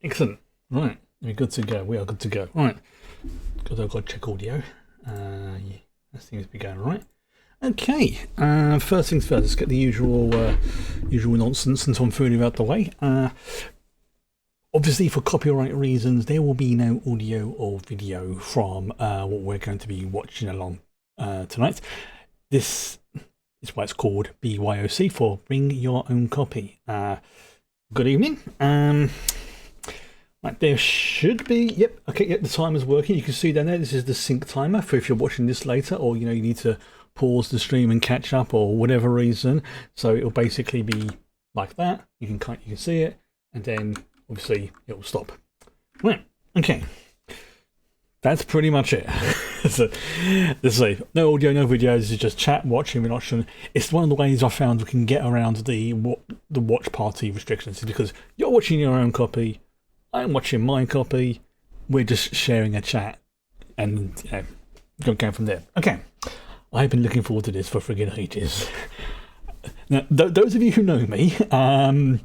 Excellent. Right, we're good to go. We are good to go. Right, because I've got to check audio. Yeah, that seems to be going right. Okay. First things first. Let's get the usual nonsense and tomfoolery out the way. Obviously, for copyright reasons, there will be no audio or video from what we're going to be watching along tonight. This is why it's called BYOC, for Bring Your Own Copy. Good evening. Right, there should be, yep, the timer's working. You can see down there, this is the sync timer for if you're watching this later, or you need to pause the stream and catch up or whatever reason. So it'll basically be like that. You can see it, and then obviously it will stop. Right, okay. That's pretty much it. So, this is no audio, no video. This is just chat, watching. We're not sure. It's one of the ways I found we can get around the watch party restrictions, because you're watching your own copy, I'm watching my copy. We're just sharing a chat, and going from there. Okay, I've been looking forward to this for friggin' ages. Now, those of you who know me, and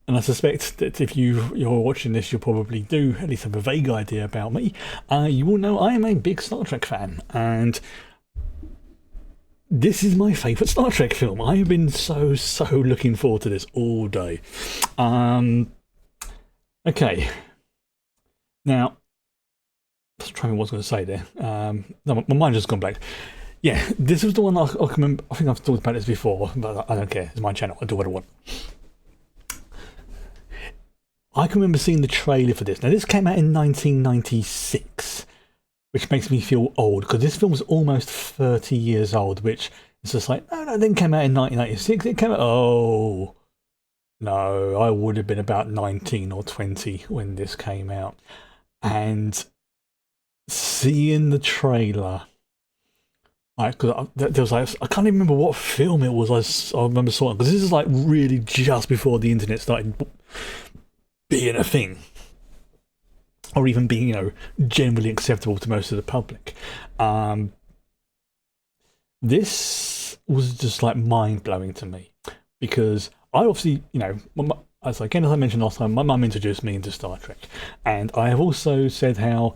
I suspect that if you're watching this, you'll probably do at least have a vague idea about me. You will know I am a big Star Trek fan, and this is my favourite Star Trek film. I have been so looking forward to this all day. Okay. Now, let's try what I was going to say there. No, my mind just gone blank. Yeah, this was the one I can remember. I think I've talked about this before, but I don't care. It's my channel. I do what I want. I can remember seeing the trailer for this. Now, this came out in 1996, which makes me feel old, because this film was almost 30 years old, which is just like, no, it didn't come out in 1996. It came out, oh, no, I would have been about 19 or 20 when this came out. And seeing the trailer, because there was like, I can't even remember what film it was. I remember saw it, because this is like really just before the internet started being a thing, or even being, generally acceptable to most of the public. This was just like mind-blowing to me, because I obviously, as I mentioned last time, my mum introduced me into Star Trek, and I have also said how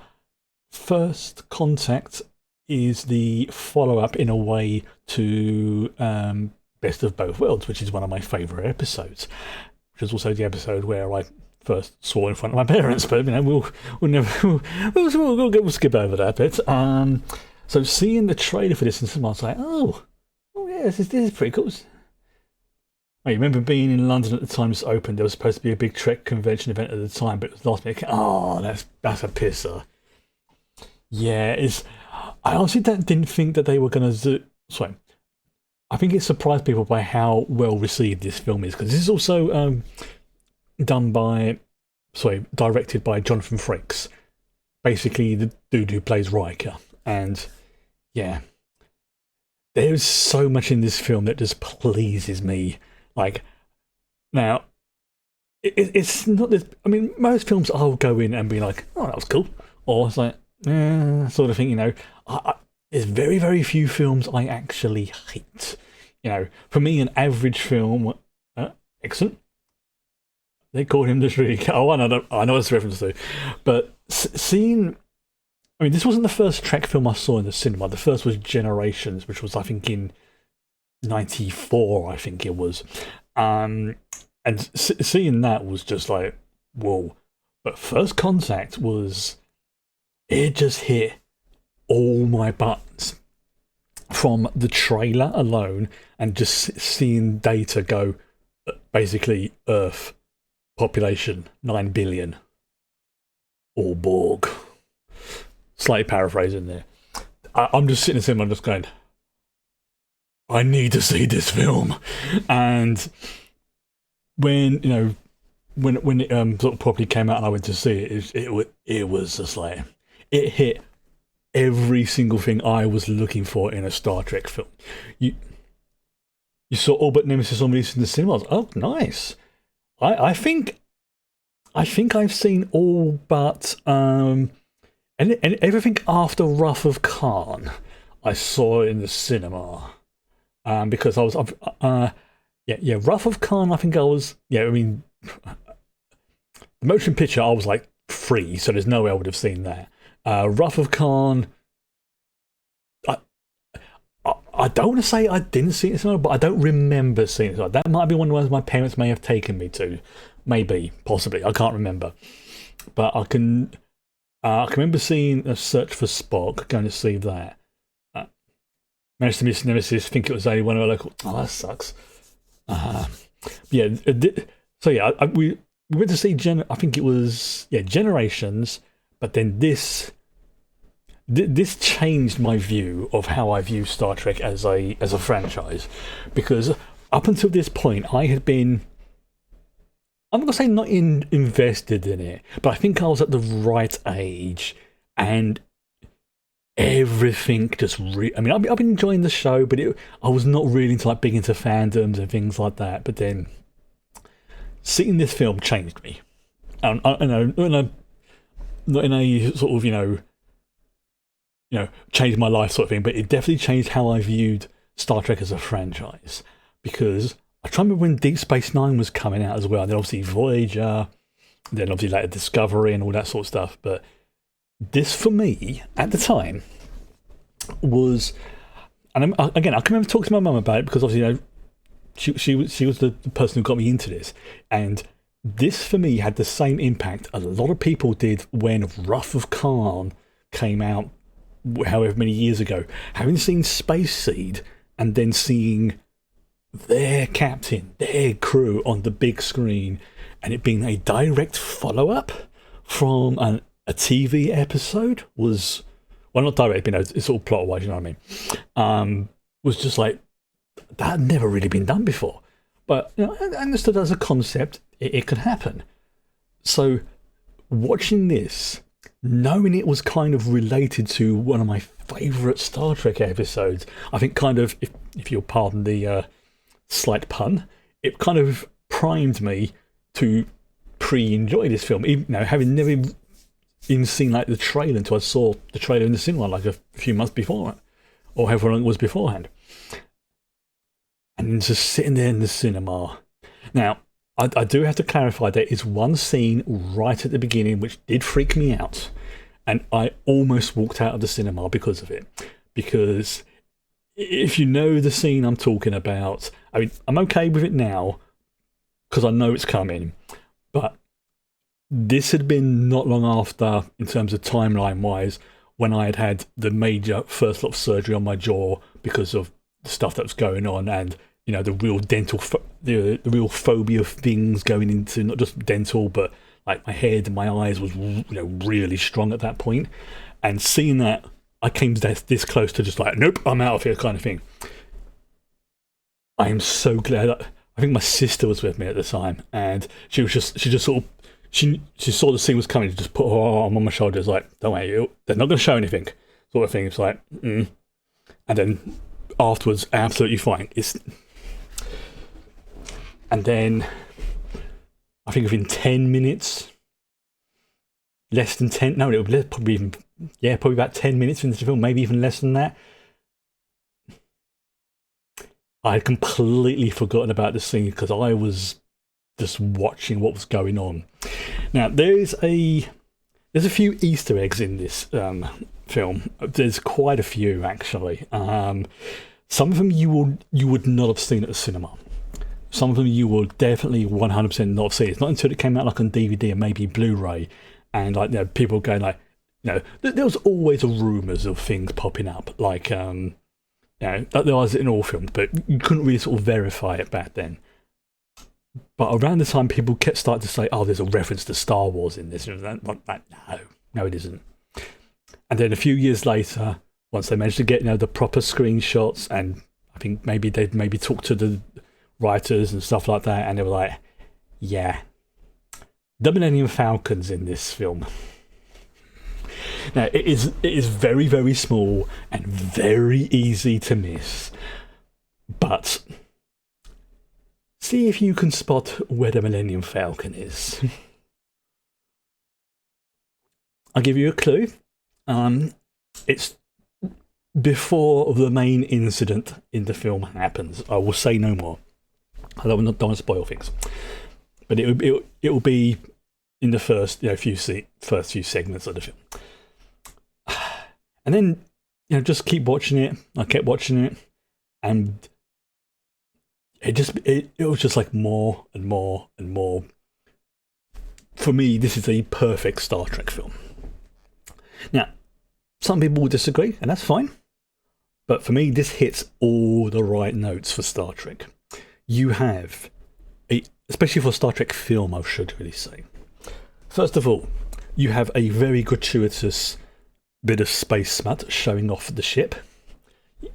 First Contact is the follow-up in a way to Best of Both Worlds, which is one of my favourite episodes, which is also the episode where I first swore in front of my parents, but we'll skip over that bit. So seeing the trailer for this, and someone was like, oh yeah, this is pretty cool. I remember being in London at the time this opened. There was supposed to be a big Trek convention event at the time, but it was last minute. Oh, that's a pisser. Yeah, I honestly didn't think that they were going to. Sorry, I think it surprised people by how well received this film is, because this is also directed by Jonathan Frakes, basically the dude who plays Riker. And yeah, there's so much in this film that just pleases me. Like, now, it's not this. I mean, most films I'll go in and be like, oh, that was cool, or it's like, sort of thing. There's very, very few films I actually hate. For me, an average film, excellent. They call him the Shriek. Oh, I know what it's a reference to. But seeing, I mean, this wasn't the first Trek film I saw in the cinema. The first was Generations, which was, I think, in 94, I think it was. And seeing that was just like, whoa. But First Contact it just hit all my buttons. From the trailer alone, and just seeing data go, basically, Earth population 9 billion, or Borg. Slightly paraphrasing there. I'm just sitting there and I'm just going, I need to see this film. And when it sort of properly came out and I went to see it, it was just like, it hit every single thing I was looking for in a Star Trek film. You saw all but Nemesis on release in the cinemas. Oh, nice. I think I've seen all but and everything after Wrath of Khan I saw in the cinema. Because I was Wrath of Khan, I think I was, I mean, the motion picture, I was like 3, so there's no way I would have seen that. Wrath of Khan, I don't want to say I didn't see it, but I don't remember seeing it. That might be one of the ones my parents may have taken me to. Maybe, possibly, I can't remember. But I can remember seeing A Search for Spock, going to see that. Managed to miss Nemesis, think it was only one of our local... Oh, that sucks. Yeah, so yeah, we went to see, I think it was, Generations, but then this changed my view of how I view Star Trek as a franchise, because up until this point I had been, I'm not gonna say not invested in it, but I think I was at the right age, and everything just I mean, I've been enjoying the show, but I was not really big into fandoms and things like that. But then seeing this film changed me, and I know not in a sort of changed my life sort of thing, but it definitely changed how I viewed Star Trek as a franchise. Because I try to remember when Deep Space Nine was coming out as well, and then obviously Voyager, then obviously later Discovery and all that sort of stuff. But this, for me, at the time, was... And again, I can remember talking to my mum about it, because obviously, she was the person who got me into this. And this, for me, had the same impact a lot of people did when Wrath of Khan came out, however many years ago. Having seen Space Seed, and then seeing their captain, their crew on the big screen, and it being a direct follow-up from a TV episode was, well, not direct, but it's all plot-wise, you know what I mean? Was just like, that had never really been done before. But I understood as a concept, it could happen. So watching this, knowing it was kind of related to one of my favourite Star Trek episodes, I think kind of, if you'll pardon the slight pun, it kind of primed me to pre-enjoy this film, even having never even seen the trailer until I saw the trailer in the cinema a few months before, or however long it was beforehand. And just sitting there in the cinema. Now, I do have to clarify, there is one scene right at the beginning which did freak me out, and I almost walked out of the cinema because of it. Because if you know the scene I'm talking about, I mean, I'm okay with it now because I know it's coming, but this had been not long after, in terms of timeline-wise, when I had the major first lot of surgery on my jaw because of the stuff that was going on, and the real the real phobia of things going into not just dental, but like my head and my eyes was really strong at that point. And seeing that, I came this close to just like, nope, I'm out of here kind of thing. I am so glad. I think my sister was with me at the time, and she saw the scene was coming, she just put her arm on my shoulders, like, don't worry, they're not going to show anything, sort of thing. It's like, And then afterwards, absolutely fine. And then, I think within 10 minutes, less than 10, no, it would probably about 10 minutes into the film, maybe even less than that, I had completely forgotten about the scene because I was just watching what was going on. Now, there's a few Easter eggs in this film. There's quite a few, actually. Some of them you would not have seen at the cinema. Some of them you will definitely 100% not have seen. It's not until it came out on DVD and maybe Blu-ray, and people going there was always rumours of things popping up, like that there was in all films, but you couldn't really sort of verify it back then. But around the time, people kept starting to say, "Oh, there's a reference to Star Wars in this." No, it isn't. And then a few years later, once they managed to get the proper screenshots, and I think they'd talked to the writers and stuff like that, and they were like, "Yeah, the Millennium Falcon's in this film." Now, it is very, very small and very easy to miss, but see if you can spot where the Millennium Falcon is. I'll give you a clue. It's before the main incident in the film happens. I will say no more. I don't want to spoil things, but it will be in the first first few segments of the film. And then, just keep watching it. I kept watching it, and it was just like more and more and more. For me, this is a perfect Star Trek film. Now, some people will disagree, and that's fine. But for me, this hits all the right notes for Star Trek. You have especially for Star Trek film, I should really say. First of all, you have a very gratuitous bit of space smut showing off the ship.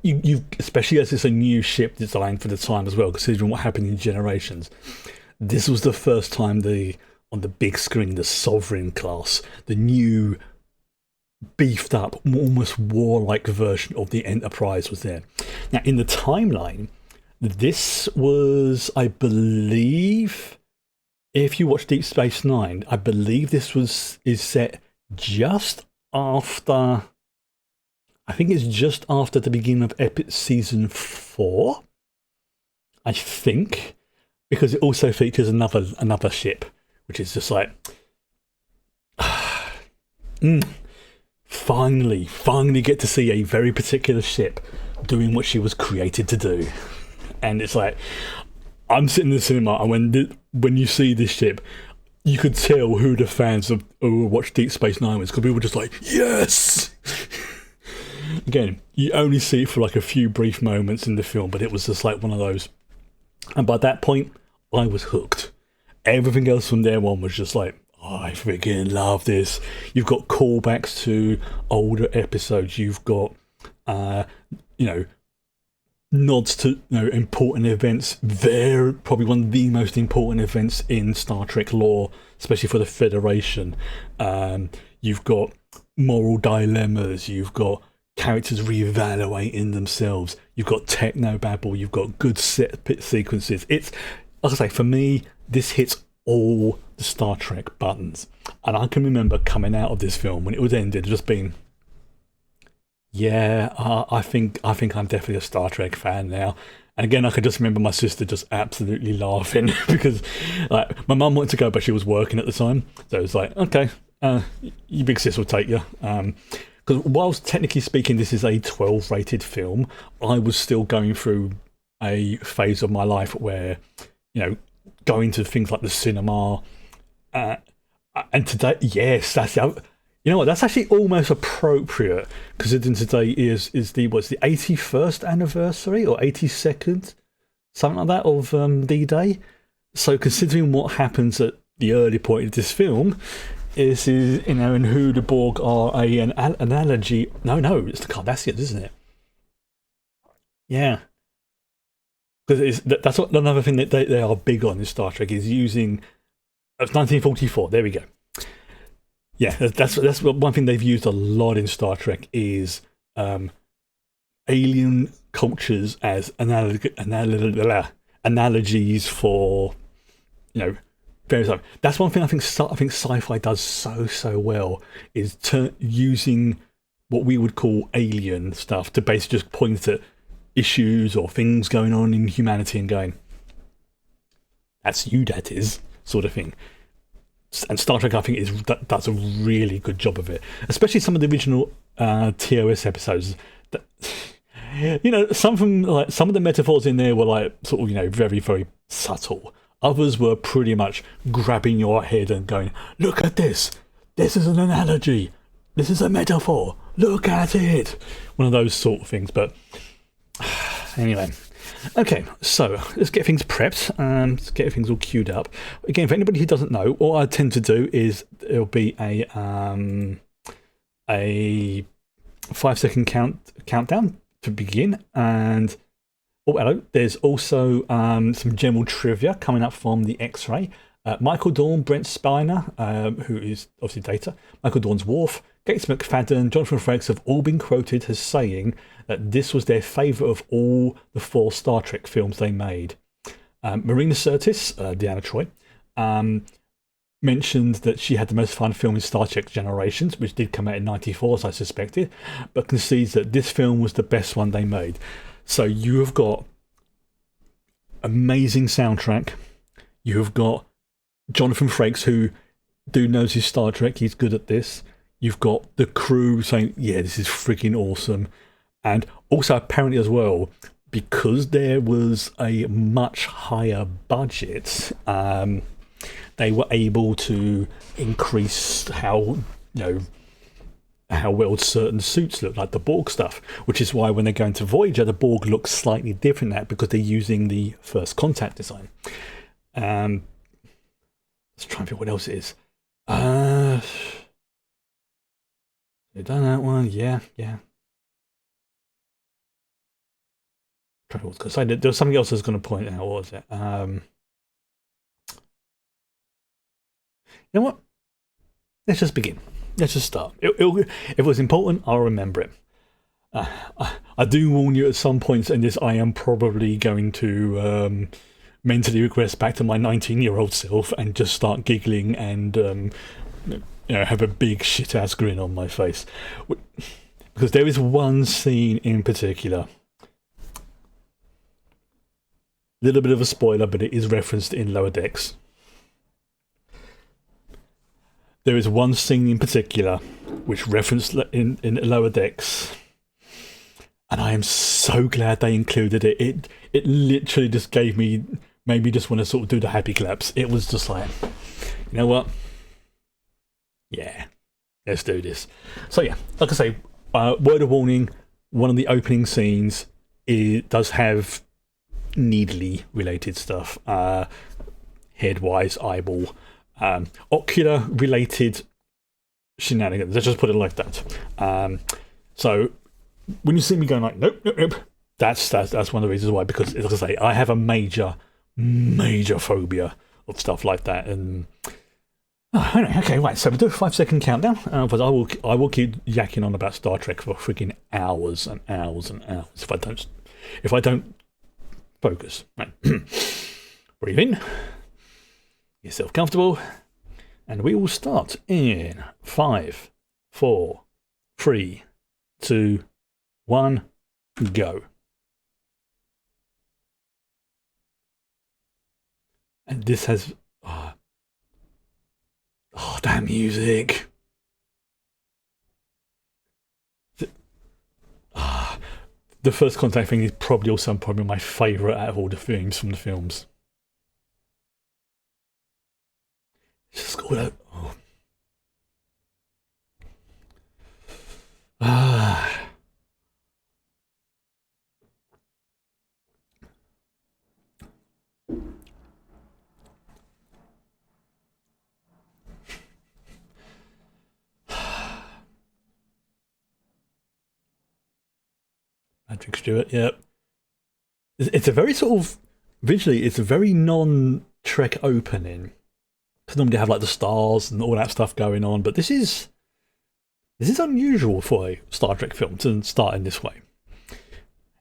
You especially as it's a new ship designed for the time as well, considering what happened in Generations. This was the first time on the big screen, the Sovereign class, the new beefed up, almost warlike version of the Enterprise was there. Now, in the timeline, this was, I believe, if you watch Deep Space Nine, I believe this is set just after, I think it's just after the beginning of season 4, I think, because it also features another ship, which is just like, finally get to see a very particular ship doing what she was created to do. And it's like, I'm sitting in the cinema, and when you see this ship, you could tell who the fans who watch Deep Space Nine was, because people were just like, yes! Again, you only see it for like a few brief moments in the film, but it was just like one of those. And by that point, I was hooked. Everything else from there on was just like, I freaking love this. You've got callbacks to older episodes. You've got, nods to important events. They're probably one of the most important events in Star Trek lore, especially for the Federation. You've got moral dilemmas. You've got characters reevaluating themselves. You've got technobabble. You've got good set sequences. It's, like I say, for me, this hits all the Star Trek buttons. And I can remember coming out of this film when it was ended, just being, I think I'm definitely a Star Trek fan now. And again, I could just remember my sister just absolutely laughing because, like, my mum wanted to go, but she was working at the time, so it was like, okay, your big sis will take you. Because whilst technically speaking, this is a 12 rated film, I was still going through a phase of my life where, going to things like the cinema, and today, yes, that's that's actually almost appropriate, considering today is the 81st anniversary or 82nd, something like that, of D-Day. So considering what happens at the early point of this film, is and who the Borg are an analogy. No, it's the Cardassians, isn't it? Yeah. Because that's another thing that they are big on in Star Trek, is using. It's 1944. There we go. Yeah, that's one thing they've used a lot in Star Trek is alien cultures as analogies for various stuff. That's one thing I think sci-fi does so well, is using what we would call alien stuff to basically just point at issues or things going on in humanity and going, that's you, that is, sort of thing. And Star Trek, I think, does a really good job of it, especially some of the original TOS episodes. Some of the metaphors in there were like sort of very, very subtle. Others were pretty much grabbing your head and going, "Look at this! This is an analogy. This is a metaphor. Look at it." One of those sort of things. But anyway. Okay, so let's get things prepped, let's get things all queued up. Again, for anybody who doesn't know, all I tend to do is there'll be a 5-second countdown to begin, and there's also some general trivia coming up from the X-Ray. Michael Dorn, Brent Spiner, who is obviously Data, Michael Dorn's Worf, Gates McFadden, Jonathan Frakes have all been quoted as saying that this was their favourite of all the 4 Star Trek films they made. Marina Sirtis, Deanna Troi, mentioned that she had the most fun film in Star Trek Generations, which did come out in '94, as I suspected, but concedes that this film was the best one they made. So you have got amazing soundtrack. You have got Jonathan Frakes, who dude knows his Star Trek. He's good at this. You've got the crew saying, "Yeah, this is freaking awesome," and also apparently as well, because there was a much higher budget, they were able to increase how well certain suits look, like the Borg stuff, which is why when they go into Voyager, the Borg looks slightly different now because they're using the First Contact design. Let's try and think what else it is. They've done that one, yeah. Trying to because there was something else I was going to point out. What was it? You know what? Let's just begin. Let's just start. If it was important, I'll remember it. I do warn you at some points in this, I am probably going to mentally regress back to my 19-year-old self and just start giggling and have a big shit-ass grin on my face. Because there is one scene in particular. Little bit of a spoiler, but it is referenced in Lower Decks. There is one scene in particular which referenced in Lower Decks, and I am so glad they included it. It literally just made me just want to sort of do the happy claps. It was just like, you know what? Yeah, let's do this. So yeah, like I say, word of warning, one of the opening scenes does have needly related stuff, head-wise, eyeball, ocular related shenanigans. Let's just put it like that. So when you see me going like nope, that's one of the reasons why. Because as I say, I have a major phobia of stuff like that. And anyway, okay, right. So we do a 5-second countdown. But I will keep yakking on about Star Trek for freaking hours and hours and hours if I don't focus. Right. Breathe in. Get yourself comfortable, and we will start in 5, 4, 3, 2, 1, go. And this has that music. The First Contact thing is probably my favourite out of all the themes from the films. Just all that. Patrick Stewart, yep. It's a very sort of visually, it's a very non-Trek opening. Because normally they have like the stars and all that stuff going on, but this is unusual for a Star Trek film to start in this way,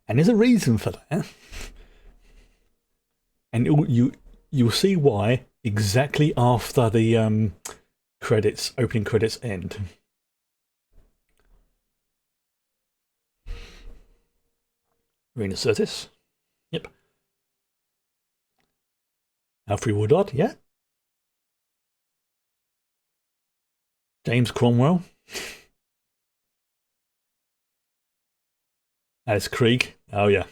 and there's a reason for that, and you'll see why exactly after the opening credits end. Rena Sirtis, yep. Alfred Woodard, yeah. James Cromwell. Alice Krieg. Oh, yeah.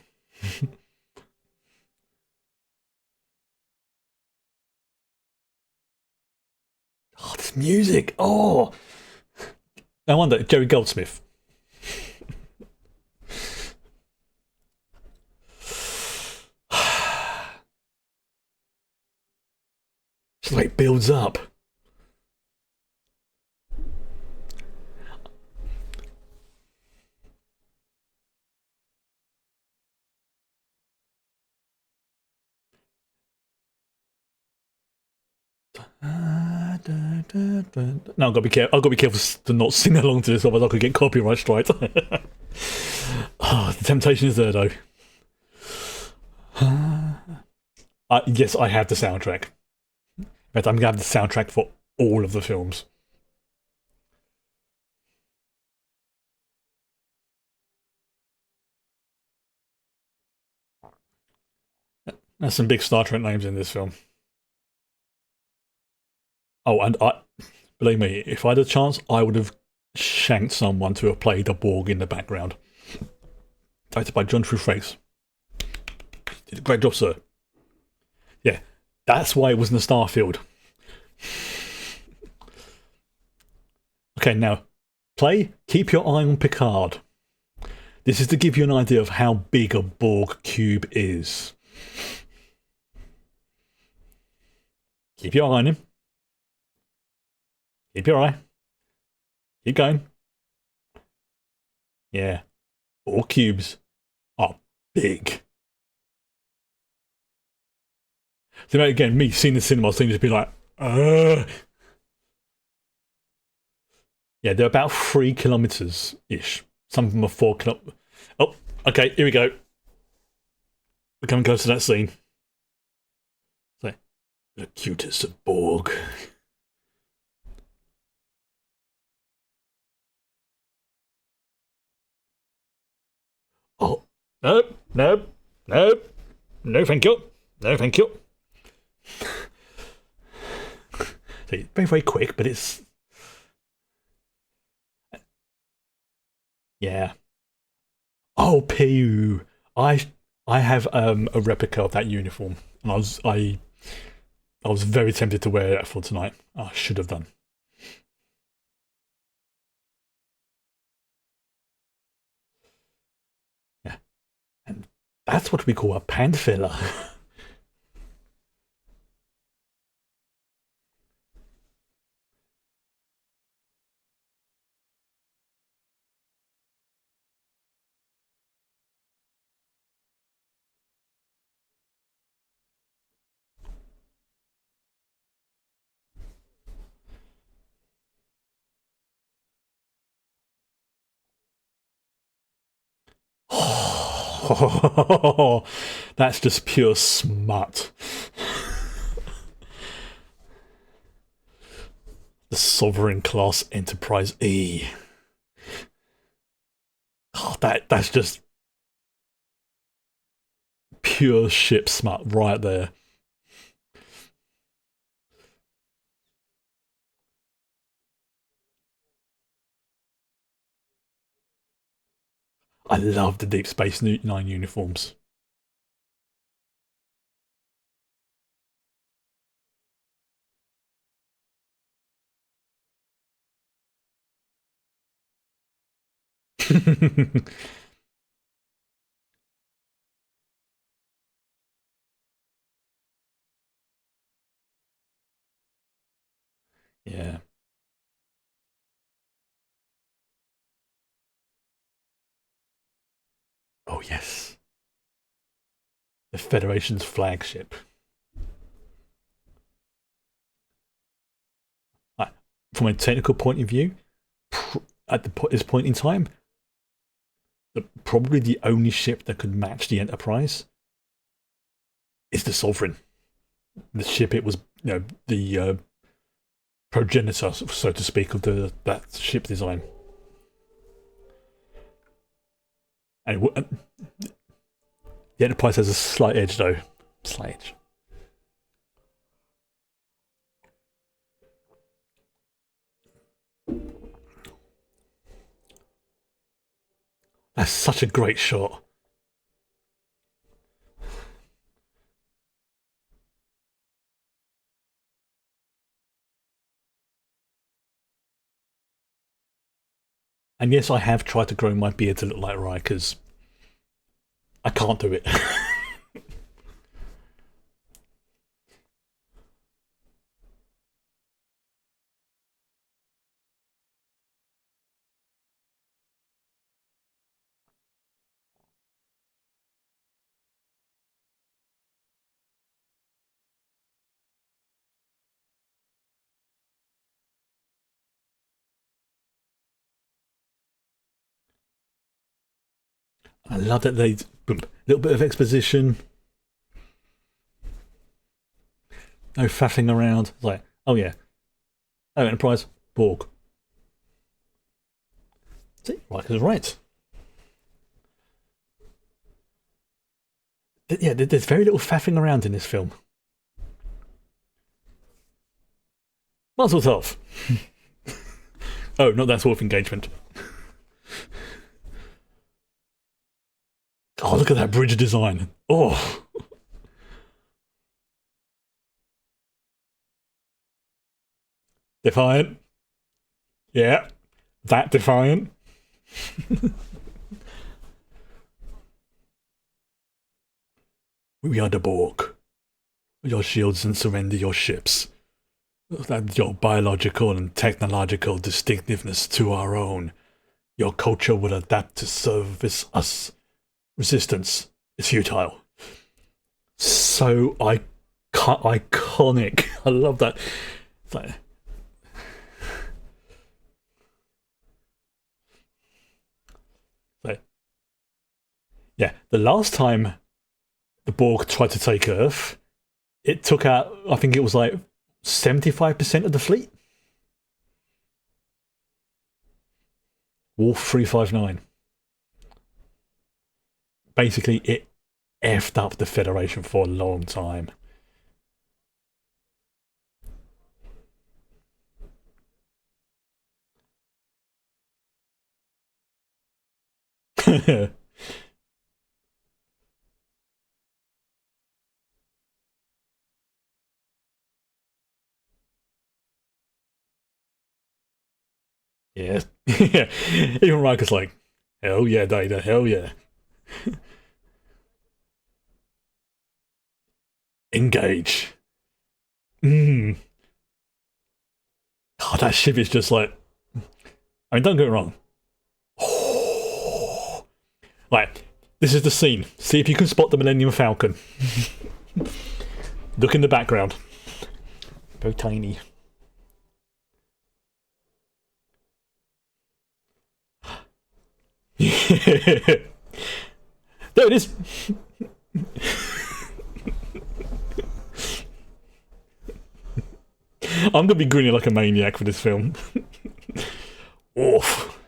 Oh, this music. Oh. No wonder. Jerry Goldsmith. Just like it builds up. No, I've got to be careful. I've got to be careful to not sing along to this, otherwise I could get copyright strikes. The temptation is there, though. Yes, I have the soundtrack. In fact, I'm going to have the soundtrack for all of the films. There's some big Star Trek names in this film. Oh, and Believe me, if I had a chance, I would have shanked someone to have played a Borg in the background. Directed by John Frakes. Did a great job, sir. Yeah, that's why it was in the Starfield. Okay, now, play, keep your eye on Picard. This is to give you an idea of how big a Borg cube is. Keep your eye on him. Keep your eye. Keep going. Yeah. Borg cubes are big. So again, me seeing the cinema thing just be like, Ugh. Yeah, they're about 3 kilometers-ish. Some of them are 4 kilometers. Oh, okay, here we go. We're coming close to that scene. So, the cutest of Borg. Oh, nope, nope, nope. No, thank you. No, thank you. See, very, very quick, but it's... Yeah. Oh, PU. I have a replica of that uniform, and I was very tempted to wear that for tonight. I should have done. Yeah, and that's what we call a pant filler. Oh, that's just pure smut. The Sovereign Class Enterprise E. Oh, that's just pure ship smut right there. I love the Deep Space Nine uniforms. Yeah. Oh, yes. The Federation's flagship. From a technical point of view, at this point in time, probably the only ship that could match the Enterprise is the Sovereign. The ship it was, the progenitor, so to speak, of that ship design. And the Enterprise has a slight edge, though. Slight edge. That's such a great shot. And yes, I have tried to grow my beard to look like Riker's. I can't do it. I love that they boom, little bit of exposition, no faffing around. It's like, oh yeah, oh Enterprise, Borg. See, Riker's right. Yeah, there's very little faffing around in this film. Mazel tov. Oh, not that sort of engagement. Oh, look at that bridge design. Oh. Defiant. Yeah. That defiant. We are the Borg. Your shields and surrender your ships. That your biological and technological distinctiveness to our own. Your culture will adapt to service us. Resistance is futile. So iconic. I love that. It's like, yeah, the last time the Borg tried to take Earth, it took out, I think it was like 75% of the fleet. Wolf 359. Basically, it effed up the Federation for a long time. Yeah. Yeah. Even Riker's like, hell yeah, Data, hell yeah. Engage. Mm. God, that ship is just like, I mean, don't get me wrong. Like, this is the scene. See if you can spot the Millennium Falcon. Look in the background. Very tiny. There it is. I'm gonna be grinning like a maniac for this film. Oof.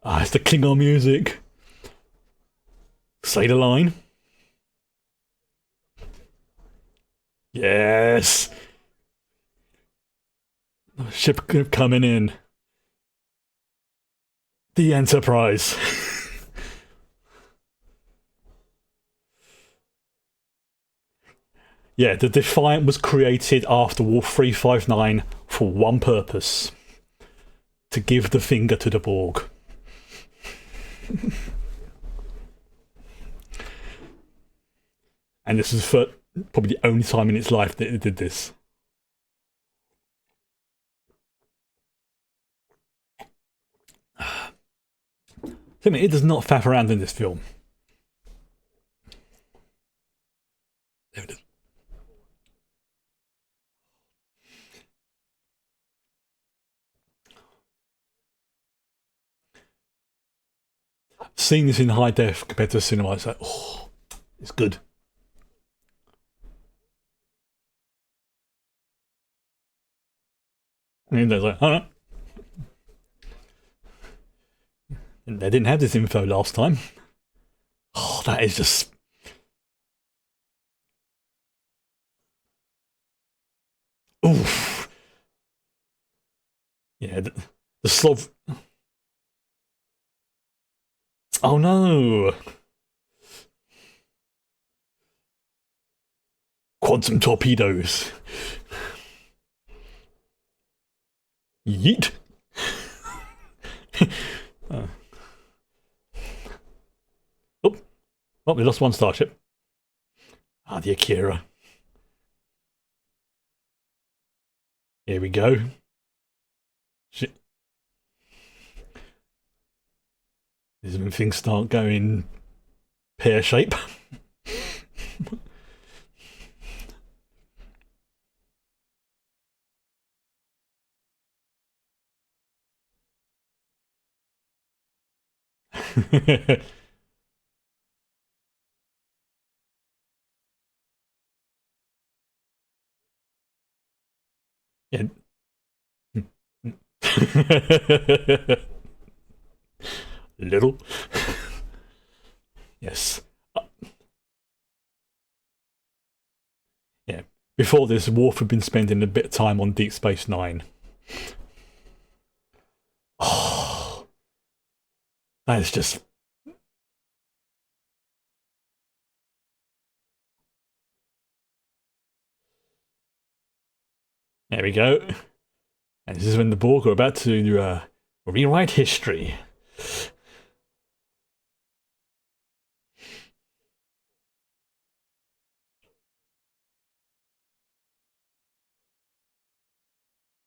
Ah, it's the Klingon music. Say the line. Yes. Ship coming in. The Enterprise. Yeah, the Defiant was created after Wolf 359 for one purpose. To give the finger to the Borg. And this is for probably the only time in its life that it did this. I mean, it does not faff around in this film. There it is. Seeing this in high def compared to cinema, it's like, oh, it's good. And they're like, oh, no. They didn't have this info last time. Oh, that is just. Oof. Yeah, the Slav. Oh no! Quantum torpedoes. Yeet. Oh. Oh, we lost one starship. Ah, the Akira. Here we go. Shit. This is when things start going pear shape. Yeah. Little. Yes. Yeah. Before this, Worf had been spending a bit of time on Deep Space Nine. Oh, that is just. There we go. And this is when the Borg are about to rewrite history.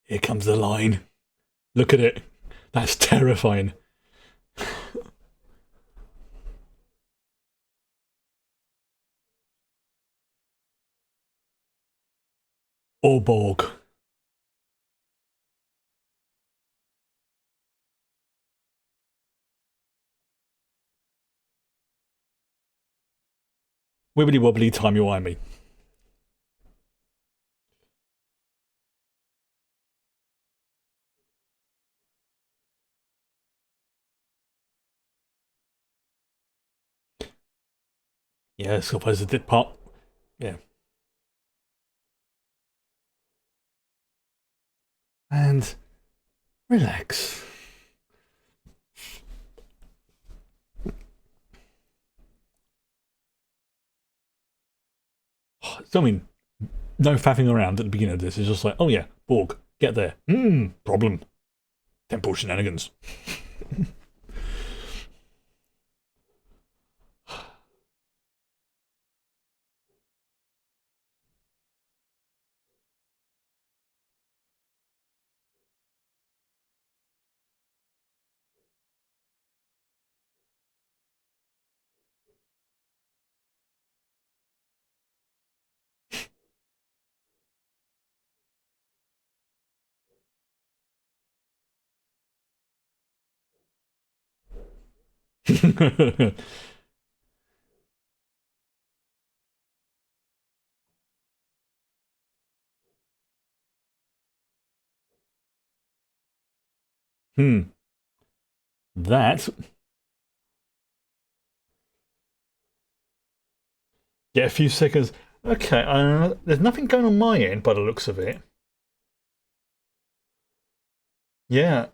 Here comes the line. Look at it. That's terrifying. Or Borg. Wibbly wobbly, timey-wimey. Yeah, I suppose the did part. Yeah. And relax. So, I mean, no faffing around at the beginning of this. It's just like, oh yeah, Borg, get there. Problem. Temple shenanigans. hmm. That. Get a few seconds. Okay, there's nothing going on my end by the looks of it. Yeah.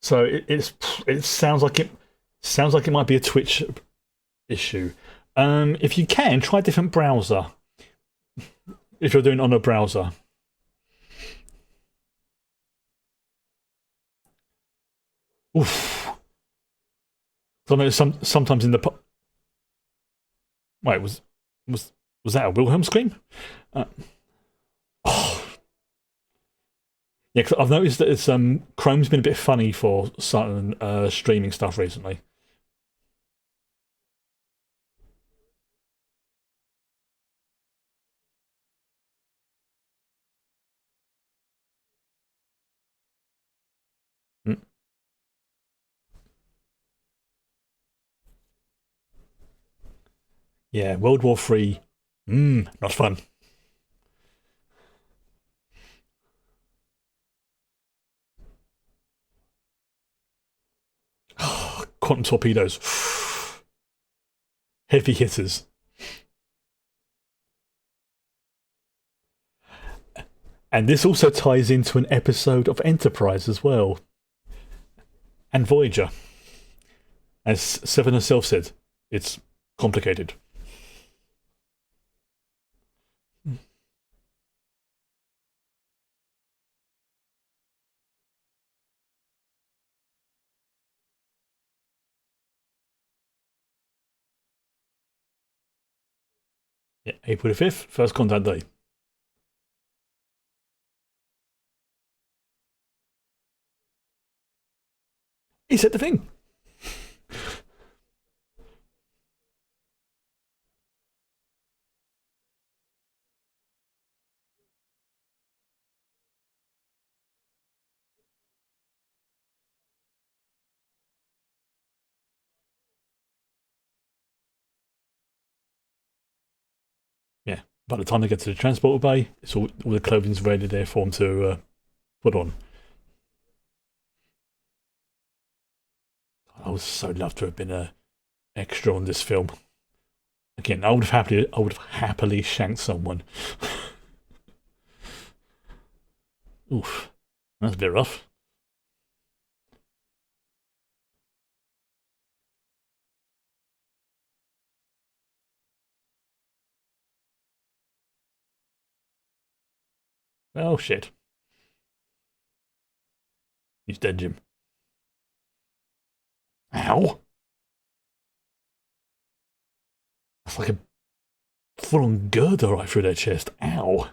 So it sounds like it might be a Twitch issue. If you can, try a different browser. If you're doing it on a browser. Oof. So I know sometimes in the wait was was that a Wilhelm scream? Uh, oh yeah, cause I've noticed that it's Chrome's been a bit funny for certain streaming stuff recently. Mm. Yeah, World War Three. Not fun. Quantum torpedoes, heavy hitters, and this also ties into an episode of Enterprise as well, and Voyager. As Seven herself said, it's complicated. Yeah, April the 5th, first contact day. He said the thing. Yeah. By the time they get to the transporter bay, it's all the clothing's ready there for them to put on. I would so love to have been a extra on this film. Again, I would have happily shanked someone. Oof, that's a bit rough. Oh shit, he's dead, Jim. Ow! That's like a full-on girder right through their chest. Ow!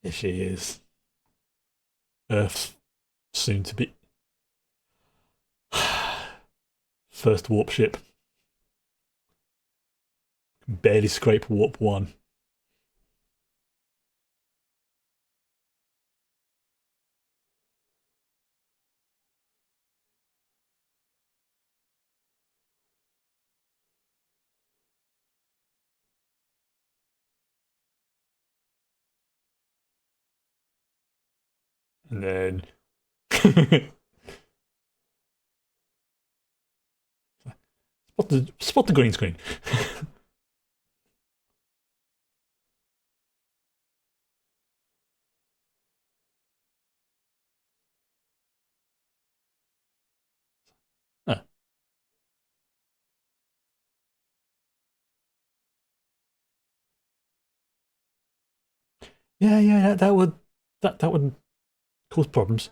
There she is. Earth's soon to be first warp ship. Barely scrape warp one. And then spot the green screen. Ah, yeah, that would cause problems.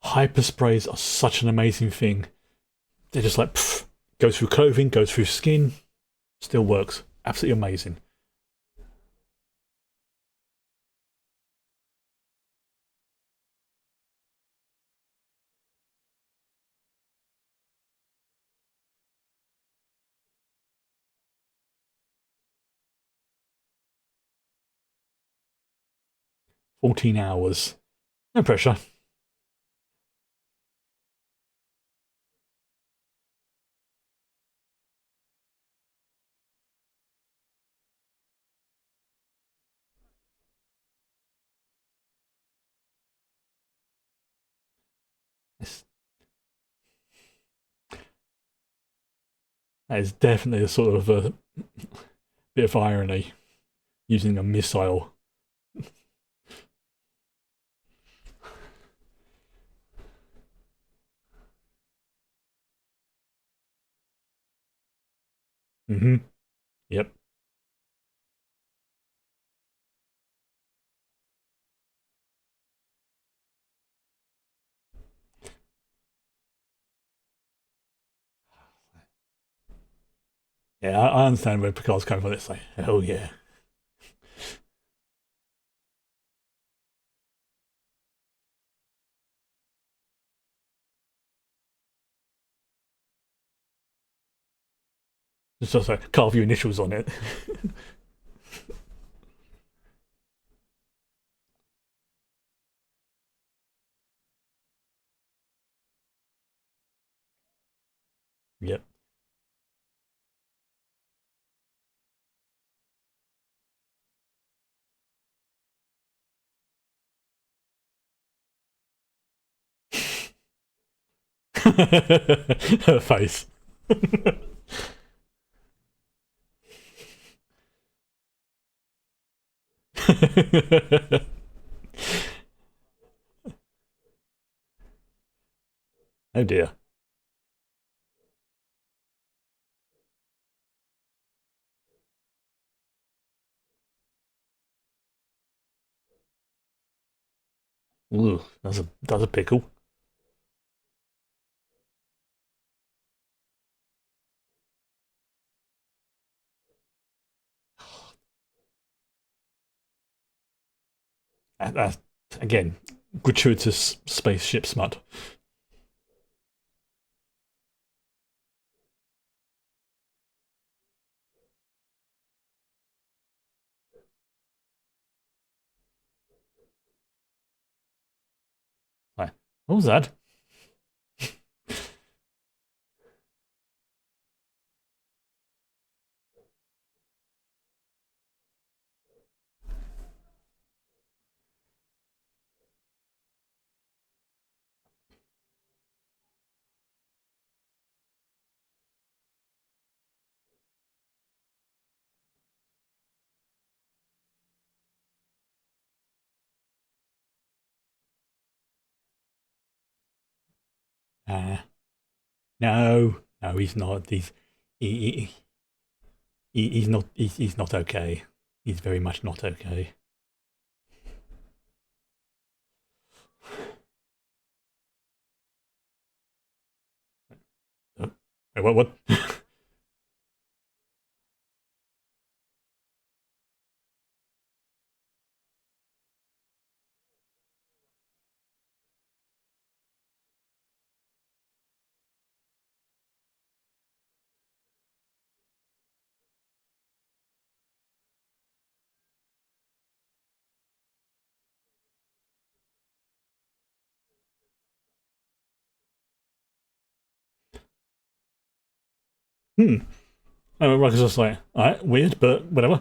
'Hypersprays are such an amazing thing. They're just like pff, goes through clothing, goes through skin, still works. Absolutely amazing. 14 hours. No pressure. It's, that is definitely a sort of a bit of irony using a missile. Mm-hmm. Yep. Yeah, I understand where Picard's coming from. It's like, hell yeah. Just like carve your initials on it. Yep. Her face. Oh dear. Ooh, that's a pickle. That's again gratuitous spaceship smut. What was that? Uh, no, no, he's not. He, he's not. He's not okay. He's very much not okay. Uh, what? What? Hmm. Oh, Ruckus was like, all right, weird, but whatever.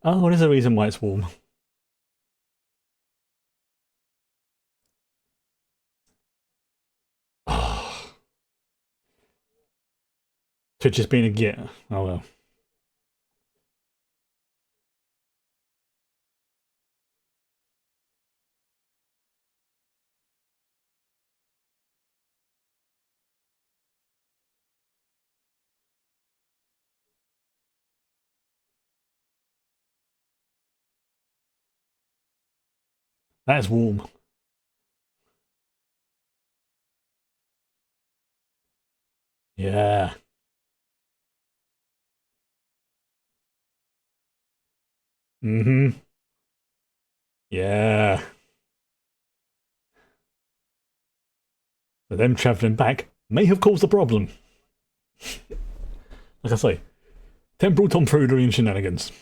Oh, there's a reason why it's warm. To just being a git. Oh well. That is warm. Yeah. Mm-hmm. Yeah. So them travelling back may have caused the problem. Like I say, temporal tomfoolery and shenanigans.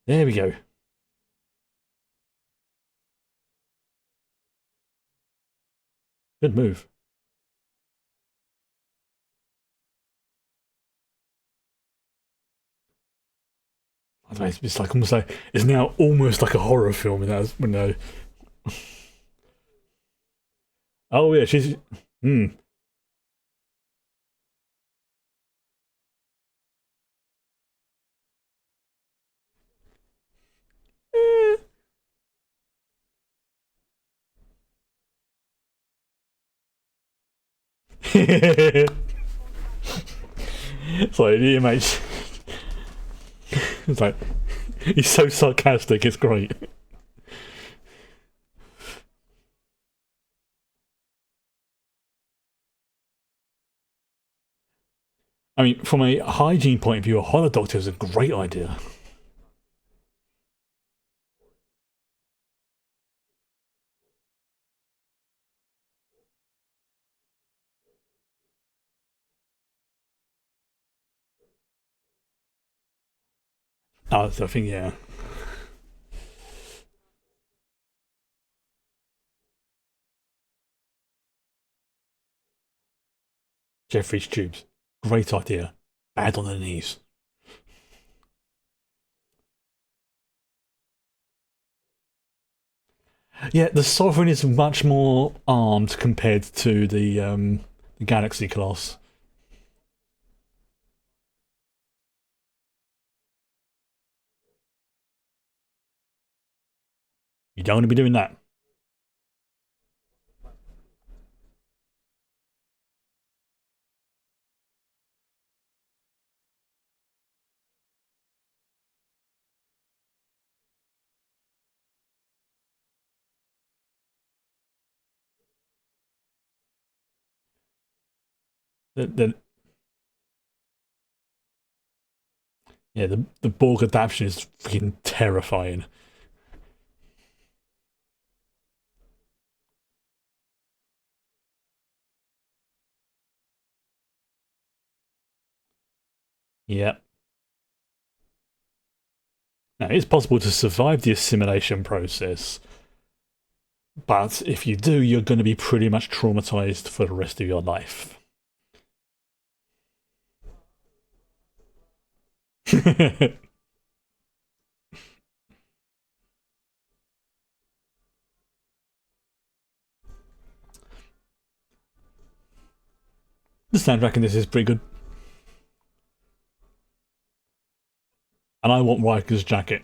There we go. Good move. It's like almost like it's now almost like a horror film. And that's when oh yeah, she's. Hmm. It's like yeah, mate. It's like he's so sarcastic. It's great. I mean, from a hygiene point of view, a horror doctor is a great idea. I think yeah, Jeffrey's tubes, great idea. Bad on the knees. Yeah, the Sovereign is much more armed compared to the Galaxy class. You don't want to be doing that. The, the, Yeah, the Borg adaptation is freaking terrifying. Yeah. Now, it's possible to survive the assimilation process, but if you do, you're going to be pretty much traumatized for the rest of your life. The soundtrack in this is pretty good. And I want Riker's jacket.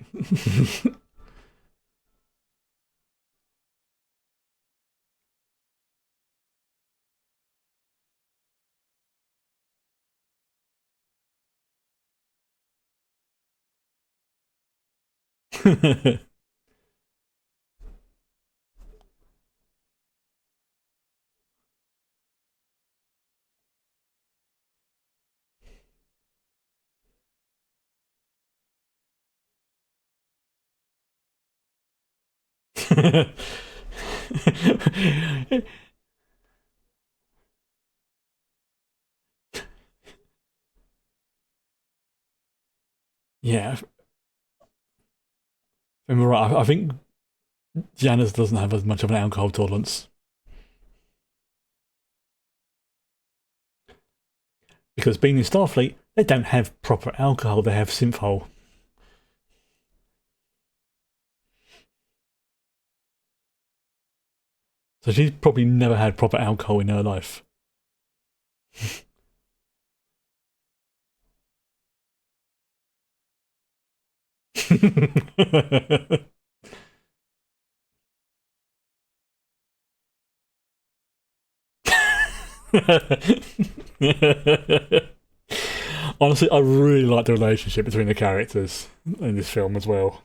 Yeah, if I'm right. I think Janice doesn't have as much of an alcohol tolerance because being in Starfleet, they don't have proper alcohol. They have synthol. So she's probably never had proper alcohol in her life. Honestly, I really like the relationship between the characters in this film as well.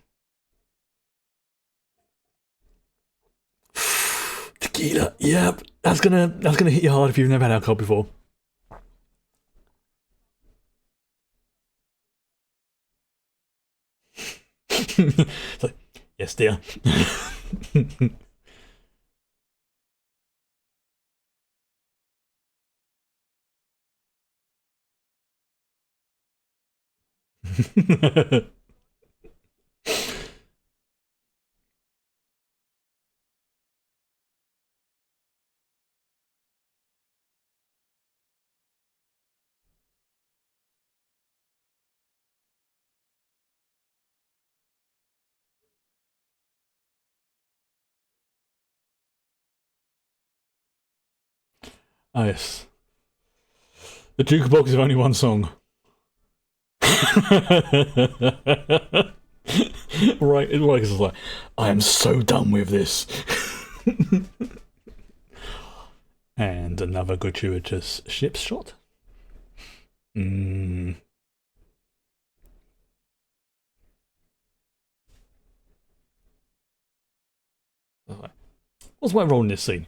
Tequila, yep, that's gonna hit you hard if you've never had alcohol before. It's like, yes, dear. Oh yes, the jukebox is only one song. Right, it's like, I am so done with this. And another gratuitous ship shot. Mm. What's my role in this scene?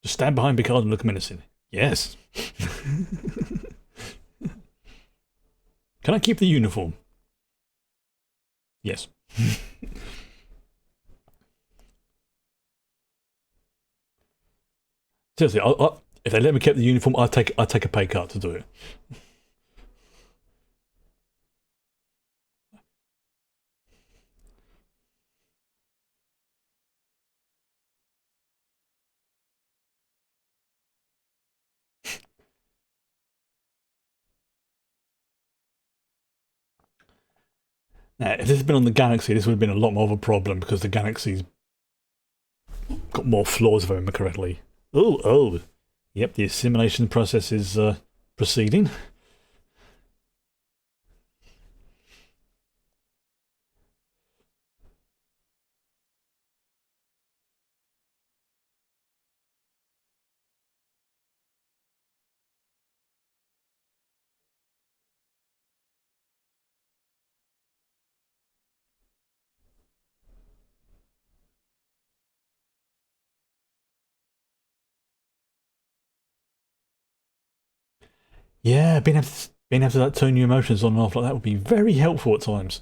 Just stand behind Picard and look menacing. Yes. Can I keep the uniform? Yes. Seriously, if they let me keep the uniform, I'd take a pay cut to do it. Now, if this had been on the Galaxy, this would have been a lot more of a problem because the Galaxy's got more flaws, if I remember correctly. Oh. Yep, the assimilation process is proceeding. Yeah, being able to being able to like, turn your emotions on and off like that would be very helpful at times.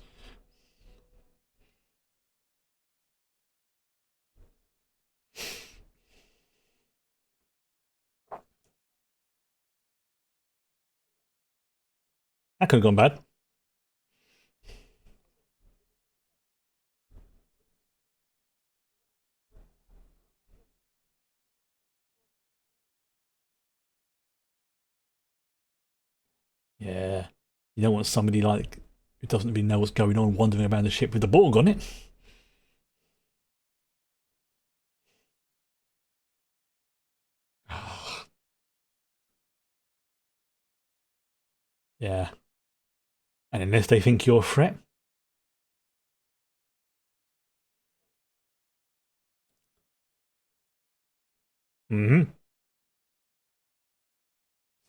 That could have gone bad. Yeah. You don't want somebody like who doesn't really know what's going on wandering around the ship with the Borg on it. Yeah. And unless they think you're a threat. Mm-hmm.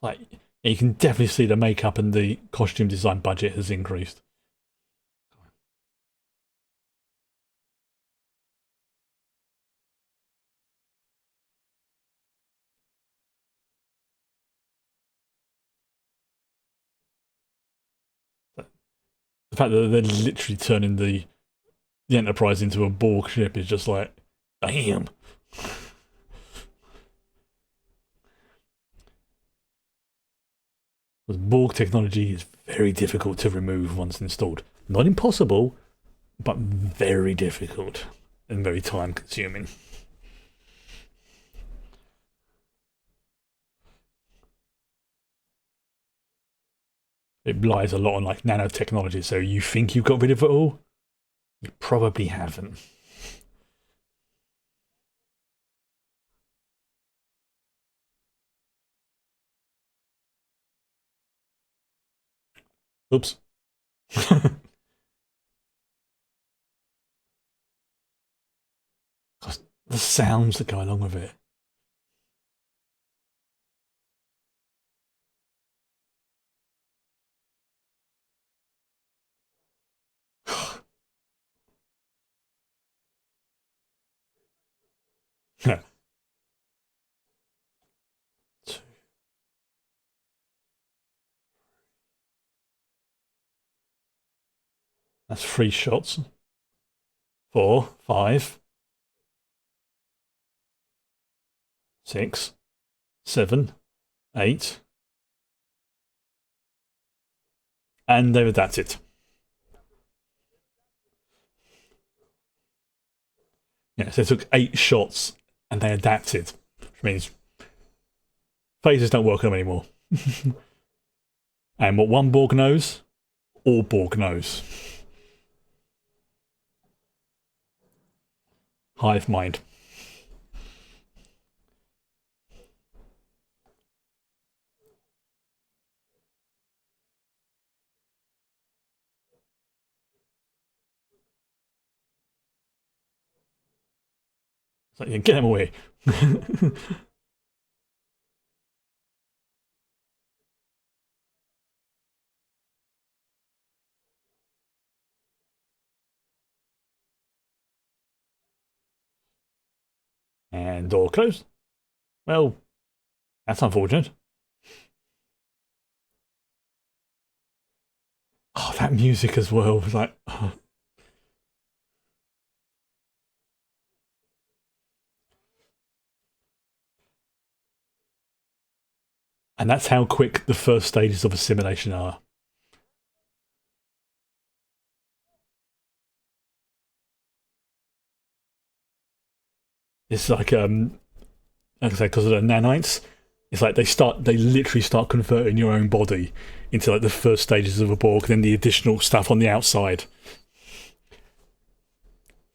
Like you can definitely see the makeup and the costume design budget has increased. The fact that they're literally turning the Enterprise into a Borg ship is just like, damn. Because Borg technology is very difficult to remove once installed. Not impossible, but very difficult and very time consuming. It relies a lot on like nanotechnology, so you think you've got rid of it all? You probably haven't. Oops. The sounds that go along with it. That's 3 shots. 4, 5, 6, 7, 8, and they've adapted. Yeah, so they took 8 shots and they adapted, which means phasers don't work on them anymore. And what one Borg knows, all Borg knows. Hive mind. It's like, yeah, get them away. And door closed. Well, that's unfortunate. Oh, that music as well was like, oh. And that's how quick the first stages of a simulation are. It's like I say, because of the nanites, it's like they literally start converting your own body into like the first stages of a Borg, then the additional stuff on the outside.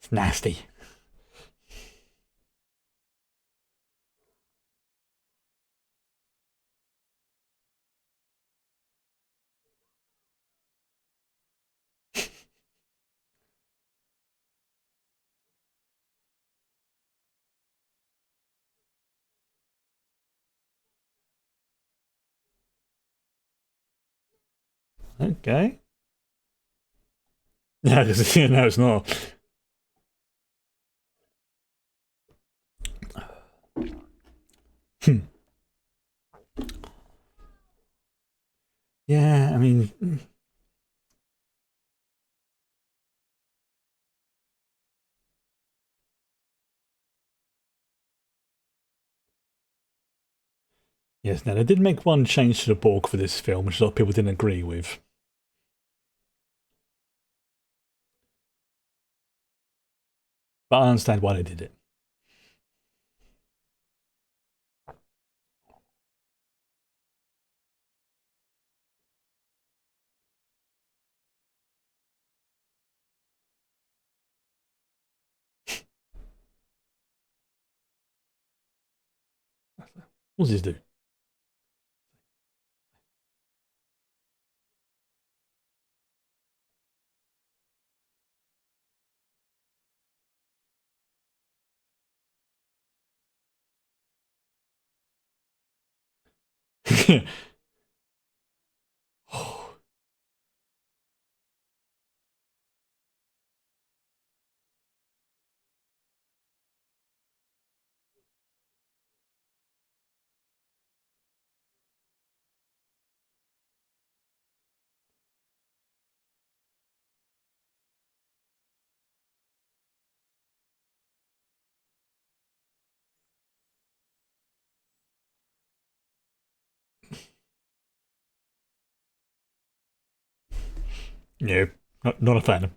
It's nasty. Okay. Yeah, no, it's not. Yeah, I mean, yes. Now they did make one change to the book for this film, which a lot of people didn't agree with. But I understand why they did it. What does this do? No, not a fan.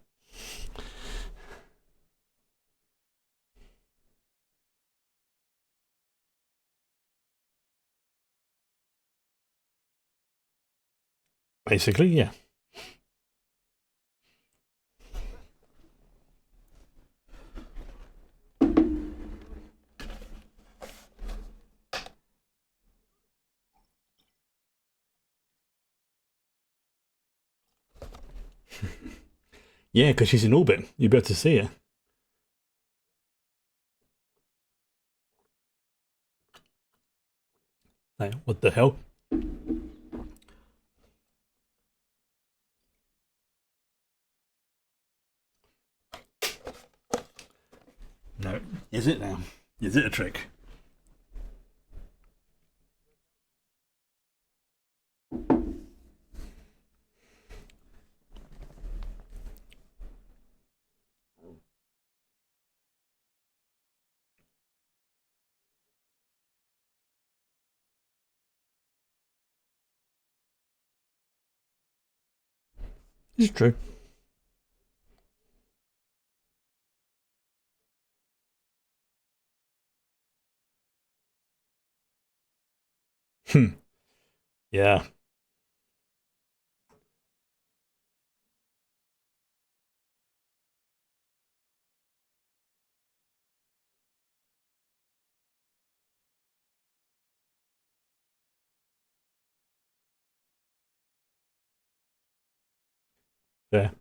Basically, yeah. Yeah, because she's in orbit. You'd be able to see her. Like, what the hell? No. Is it now? Is it a trick? It's true. Hmm. Yeah. Fair.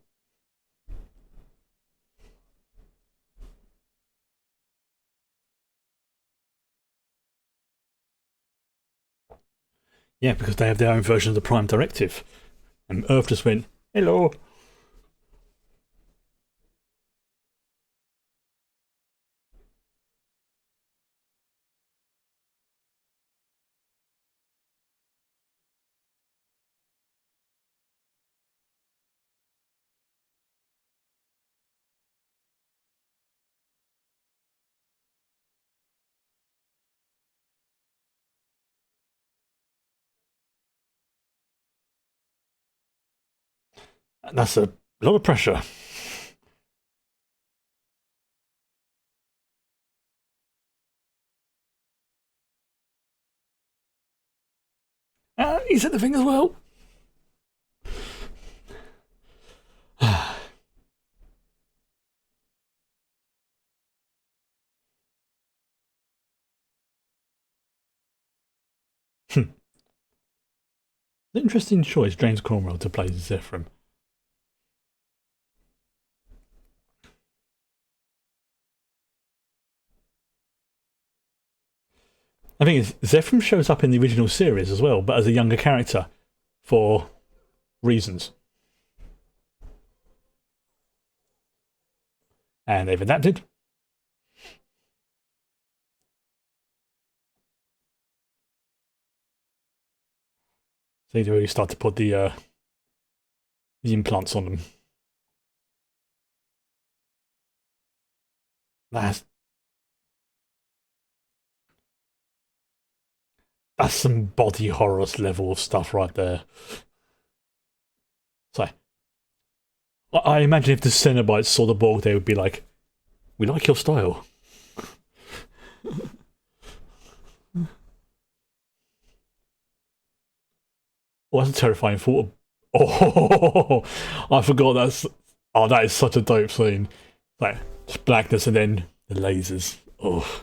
Yeah, because they have their own version of the Prime Directive. And Earth just went, hello. And that's a lot of pressure. He said the thing as well. Interesting choice, James Cromwell, to play Zephyr. I think Zephyr shows up in the original series as well, but as a younger character for reasons. And they've adapted. They really start to put the implants on them. That's that's some body horrors level of stuff right there. So I imagine if the Cenobites saw the Borg, they would be like, "We like your style." Oh, that's a terrifying thought. Oh, I forgot that's. Oh, that is such a dope scene. Like, just blackness and then the lasers. Oh.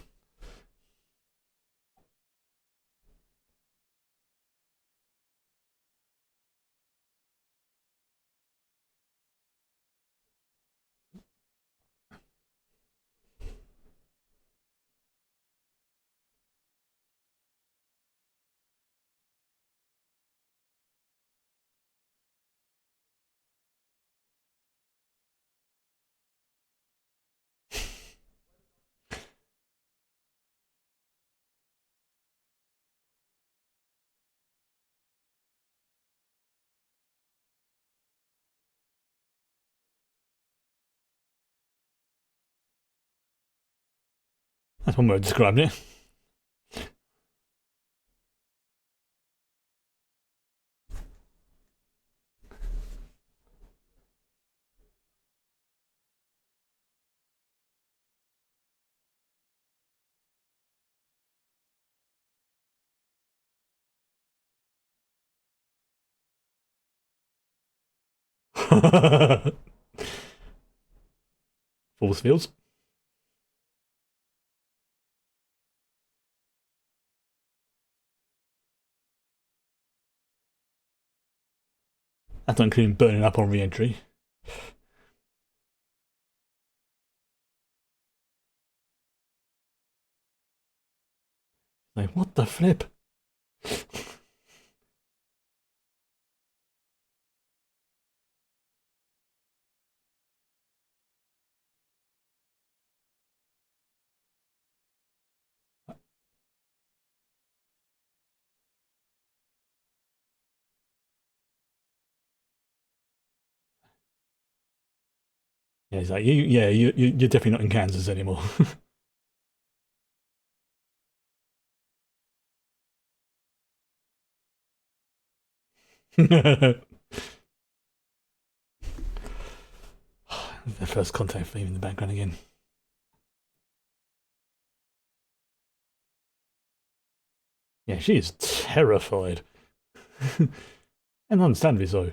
That's one way of describing it. Force fields. That's not including burning up on re-entry. Like, what the flip? Yeah, he's like, you're definitely not in Kansas anymore. The first contact theme in the background again. Yeah, she is terrified. And understandably so.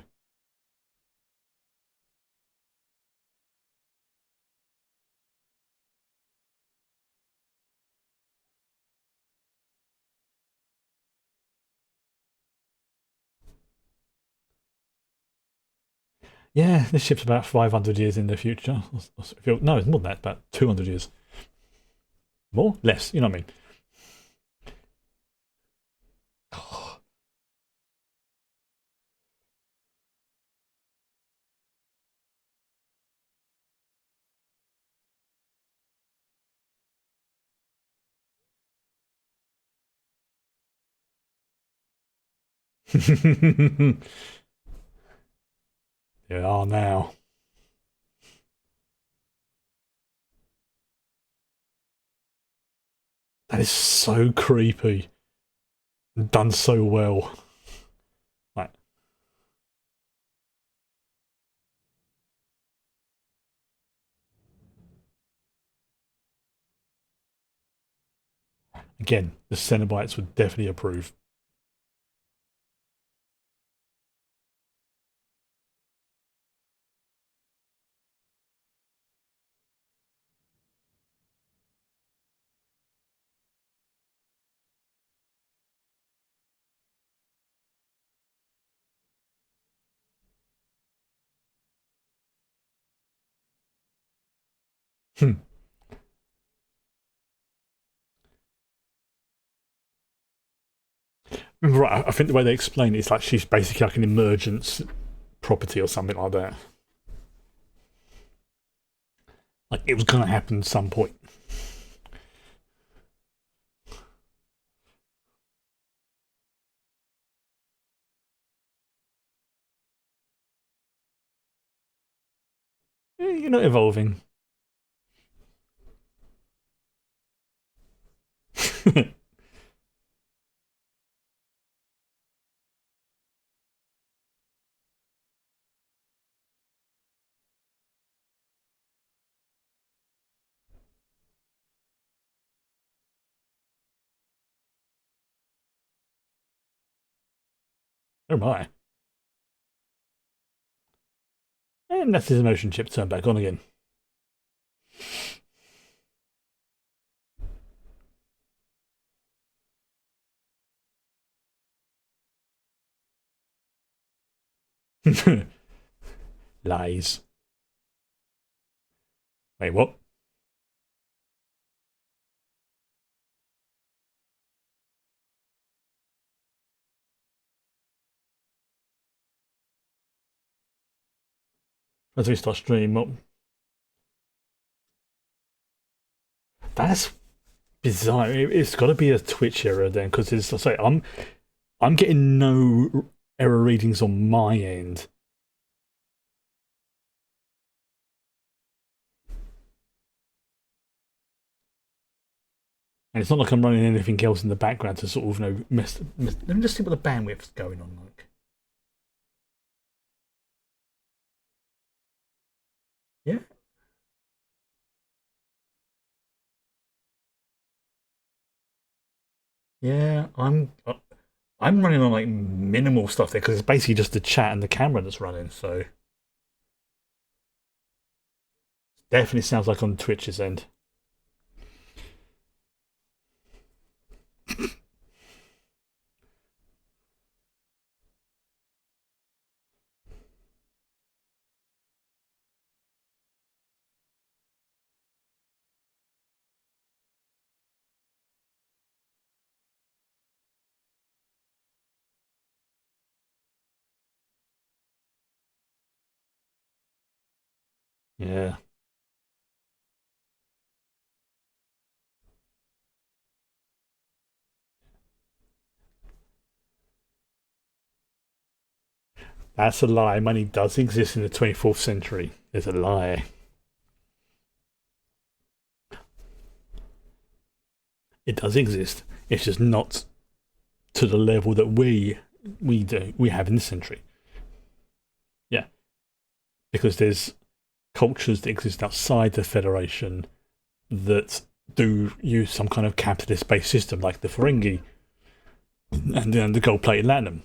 Yeah, this ship's about 500 years in the future. No, it's more than that, about 200 years. More? Less, you know what I mean? They are now. That is so creepy. Done so well. Like, again, the Cenobites would definitely approve. Hmm. Right, I think the way they explain it is like she's basically like an emergence property or something like that. Like it was going to happen at some point. You're not evolving. Oh my. And that's his motion chip turned back on again. Lies. Wait, what? As we start stream up. That's bizarre. It's got to be a Twitch error then, because it's. I say I'm getting no error readings on my end. And it's not like I'm running anything else in the background to sort of, mess. Let me just see what the bandwidth's going on like. Yeah. Yeah, I'm running on like minimal stuff there because it's basically just the chat and the camera that's running. So definitely sounds like on Twitch's end. Yeah. That's a lie. Money does exist in the 24th century. It's a lie. It does exist. It's just not to the level that we have in this century. Yeah. Because there's cultures that exist outside the Federation that do use some kind of capitalist-based system, like the Ferengi and the gold-plated Latinum.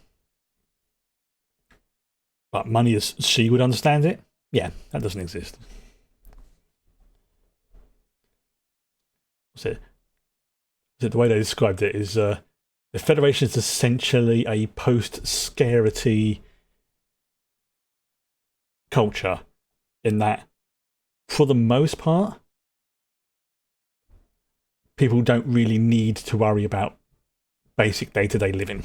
But money as she would understand it, yeah, that doesn't exist. So the way they described it is the Federation is essentially a post-scarcity culture in that, for the most part, people don't really need to worry about basic day-to-day living.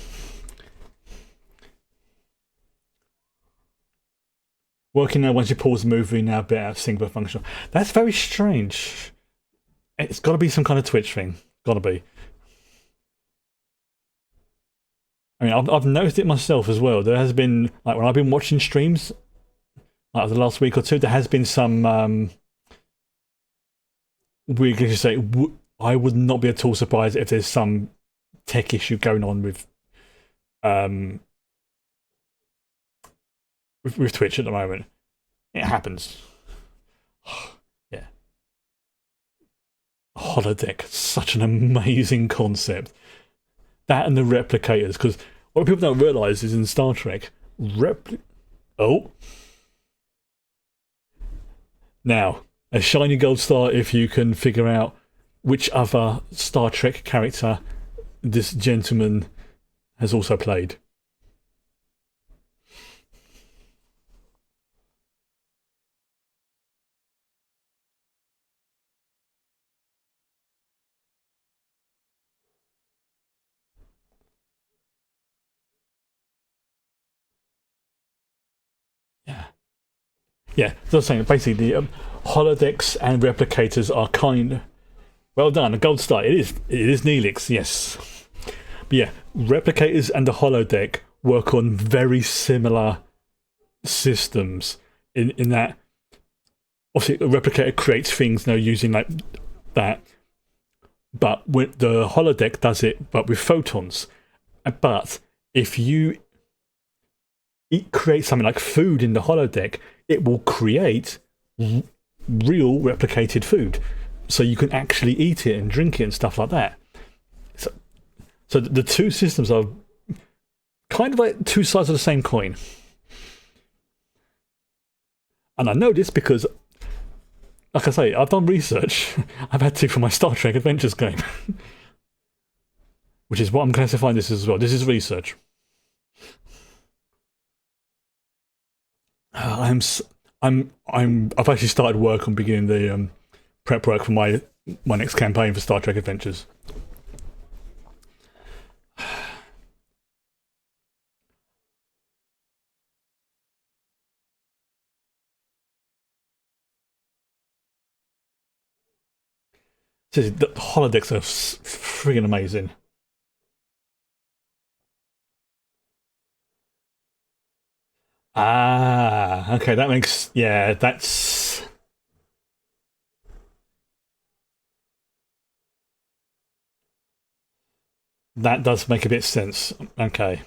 Working now, once you pause the movie, now a bit out of sync but functional. That's very strange. It's got to be some kind of Twitch thing. Got to be. I mean, I've noticed it myself as well. There has been, like, when I've been watching streams, like the last week or two, there has been some weird glitches. Say, I would not be at all surprised if there's some tech issue going on with Twitch at the moment. It happens. Yeah. Holodeck, such an amazing concept. That and the replicators, because what people don't realise is in Star Trek, now, a shiny gold star if you can figure out which other Star Trek character this gentleman has also played. Yeah. Yeah, so I was saying, basically, the holodecks and replicators are kind. Well done, a gold star. It is Neelix, yes. But yeah, replicators and the holodeck work on very similar systems in that obviously, a replicator creates things, using like that. But with the holodeck does it, but with photons. But if you create something like food in the holodeck, it will create real replicated food, so you can actually eat it and drink it and stuff like that. So the two systems are kind of like two sides of the same coin. And I know this because, like I say, I've done research. I've had to for my Star Trek Adventures game, which is what I'm classifying this as well. This is research. I've actually started work on beginning the prep work for my next campaign for Star Trek Adventures. The holodecks are friggin' amazing. Ah, okay, that makes, yeah, that does make a bit of sense. Okay.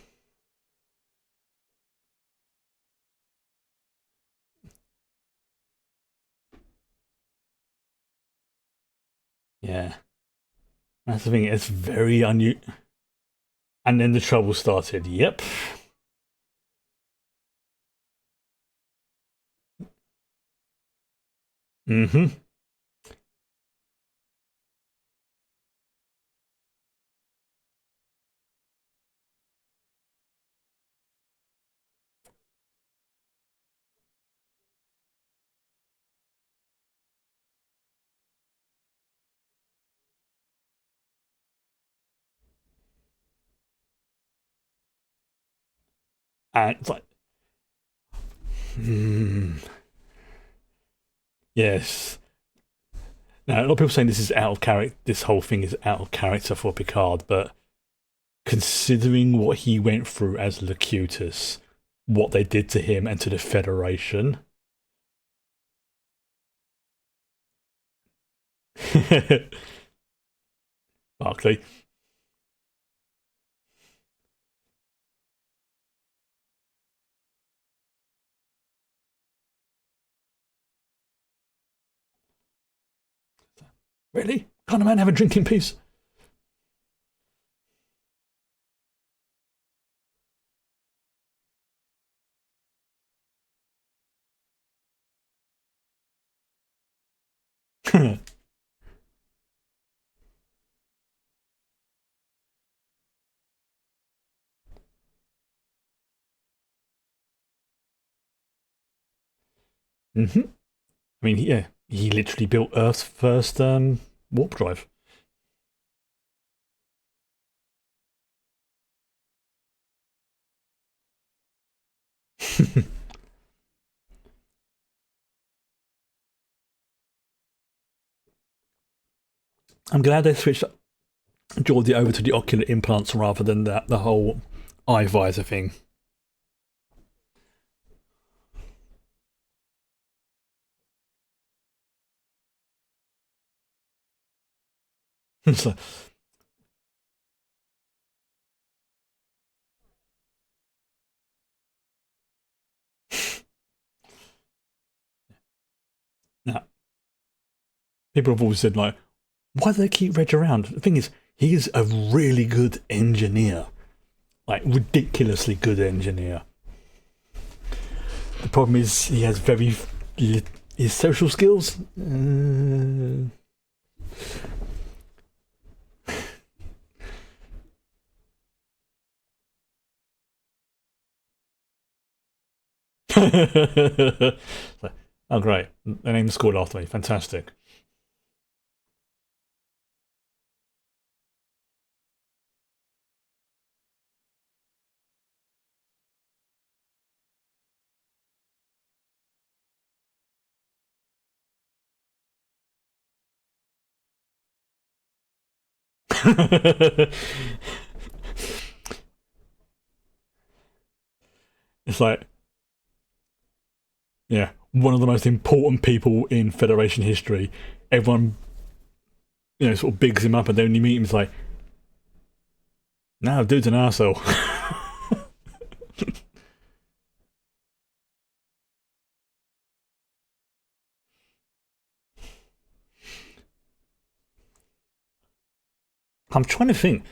Yeah. That's the thing, it's very unusual. And then the trouble started. Yep. Mm-hmm. And it's like, hmm, yes. Now, a lot of people saying this is out of character. This whole thing is out of character for Picard, but considering what he went through as Locutus, what they did to him and to the Federation. Barclay. Really? Can't a man have a drink in peace? Mm-hmm. I mean, yeah, he literally built Earth's first warp drive. I'm glad they switched Geordie over to the ocular implants rather than the whole eye visor thing. So, now, people have always said, like, why do they keep Reg around? The thing is, he is a really good engineer. Like, ridiculously good engineer. The problem is, he has very. His social skills? Oh, great. They named the school after me. Fantastic. It's like, yeah, one of the most important people in Federation history. Everyone, sort of bigs him up, and then when you meet him, it's like, no, dude's an arsehole. I'm trying to think.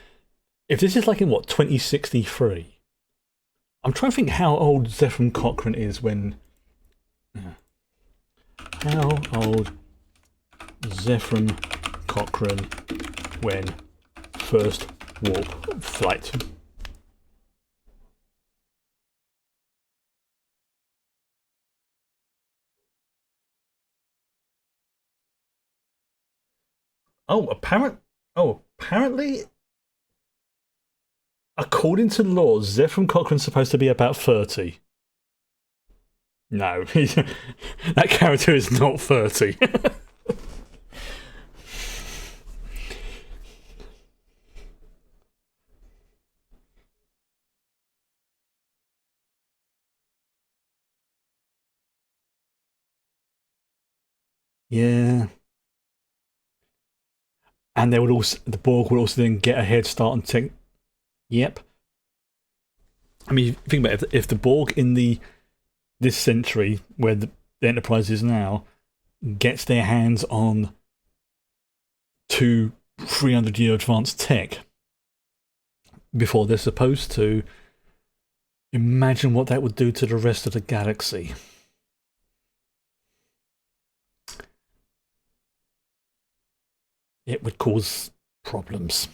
If this is like in what, 2063, I'm trying to think how old Zephram Cochrane is when. How old Zephram Cochrane when first warp flight? Apparently, according to the law, Zephram Cochrane's supposed to be about 30. No, that character is not 30. Yeah. And they would also, the Borg would also then get a head start and take. Yep. I mean, think about it. If the Borg in this century, where the Enterprise is now, gets their hands on 300-year advanced tech before they're supposed to, imagine what that would do to the rest of the galaxy. It would cause problems.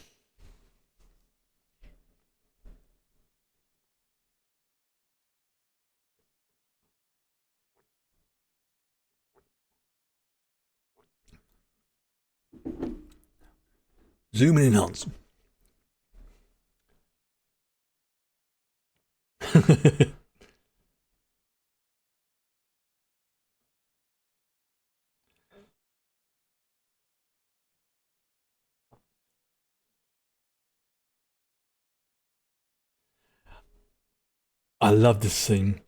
Zoom and enhance. I love this scene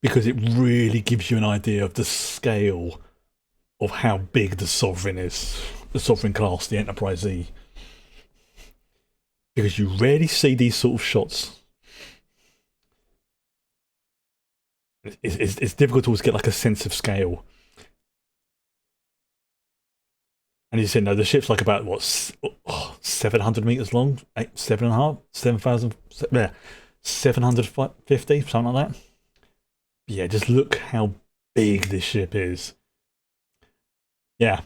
because it really gives you an idea of the scale of how big the Sovereign is, the Sovereign class, the Enterprise E. Because you rarely see these sort of shots. It's difficult to always get like a sense of scale. And you said, no, the ship's like about, what, 700 meters long? 7.5? 7,000? Yeah, 750, something like that. Yeah, just look how big this ship is. Yeah.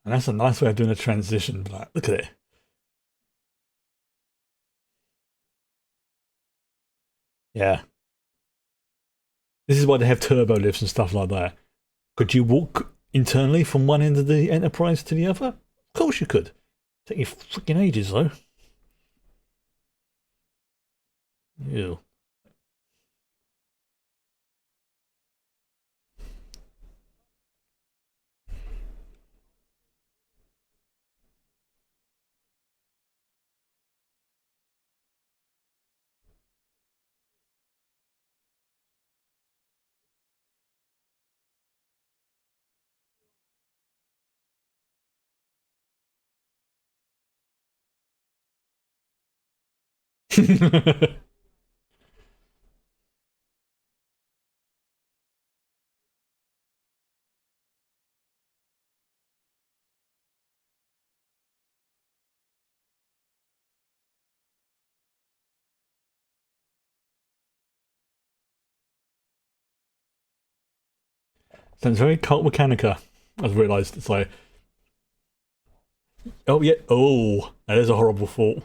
And that's a nice way of doing a transition. Like, look at it. Yeah. This is why they have turbo lifts and stuff like that. Could you walk internally from one end of the Enterprise to the other? Of course you could. Take you freaking ages though. Ew. Sounds very cult mechanica. I've realised it's like, oh yeah, oh, that is a horrible thought.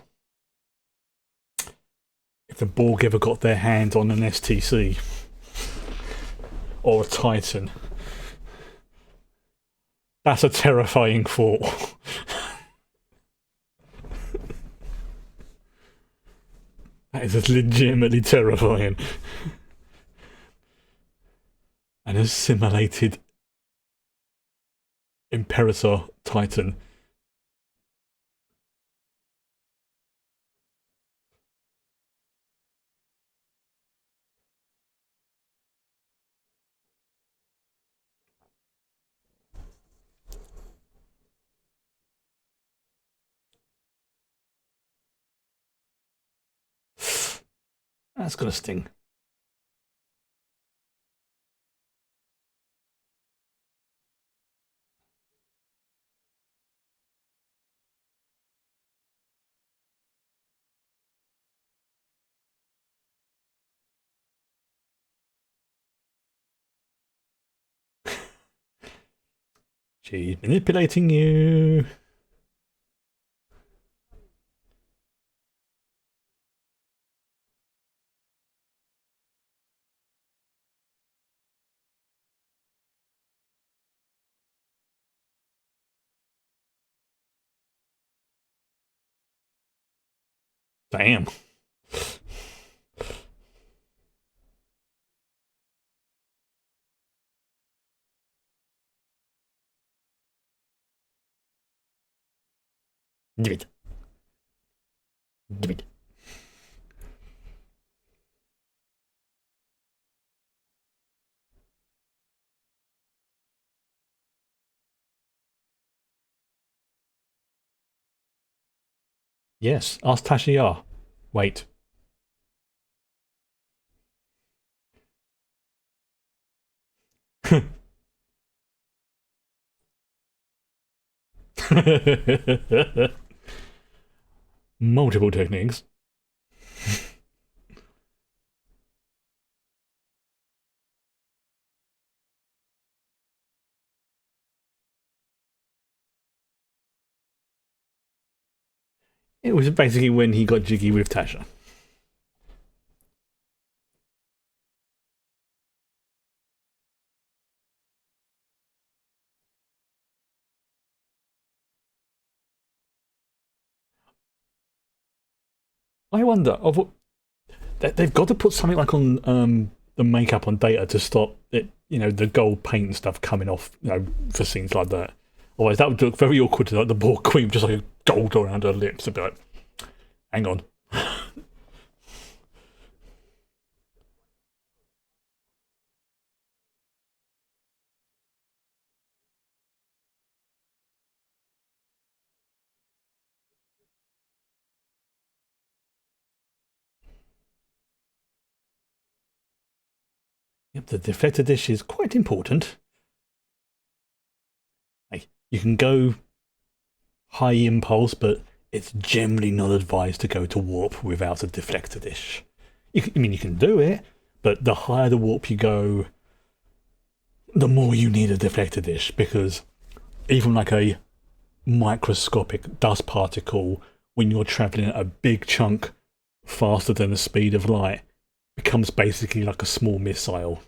If the Borg ever got their hands on an STC or a Titan, that's a terrifying thought. That is just legitimately terrifying. An assimilated Imperator Titan. That's got a sting. She's manipulating you. Damn. Give it. Give it. Yes, ask Tasha Yar. Wait. Multiple techniques. It was basically when he got jiggy with Tasha. I wonder, they've got to put something like on the makeup on Data to stop it, the gold paint and stuff coming off, for scenes like that. Otherwise, that would look very awkward to like the poor queen with just like a gold around her lips. It'd be like, hang on. Yep, the deflector dish is quite important. Hey, you can go high impulse, but it's generally not advised to go to warp without a deflector dish. You can do it, but the higher the warp you go, the more you need a deflector dish, because even like a microscopic dust particle, when you're traveling at a big chunk faster than the speed of light, becomes basically like a small missile.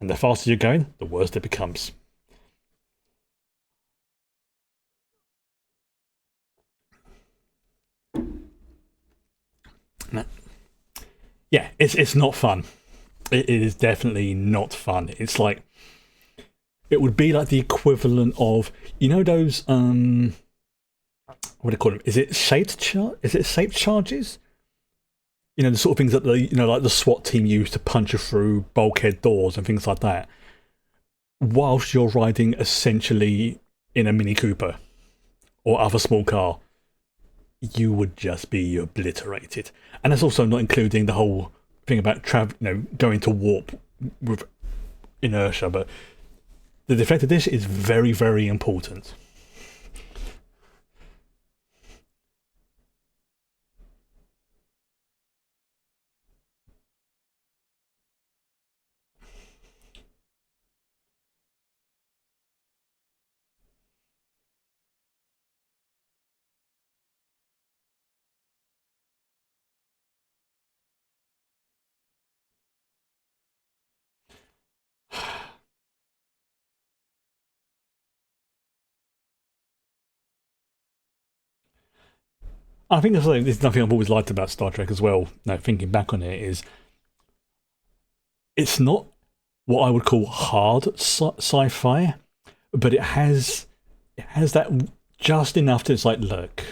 And the faster you're going, the worse it becomes. Yeah, it's not fun. It is definitely not fun. It's like it would be like the equivalent of those what do you call them? Is it shaped charges? The sort of things that like the SWAT team use to punch you through bulkhead doors and things like that, whilst you're riding essentially in a Mini Cooper or other small car. You would just be obliterated, and that's also not including the whole thing about going to warp with inertia. But the deflector dish is very, very important. I think there's nothing I've always liked about Star Trek as well. Now thinking back on it, is it's not what I would call hard sci-fi, but it has that just enough to, it's like, look,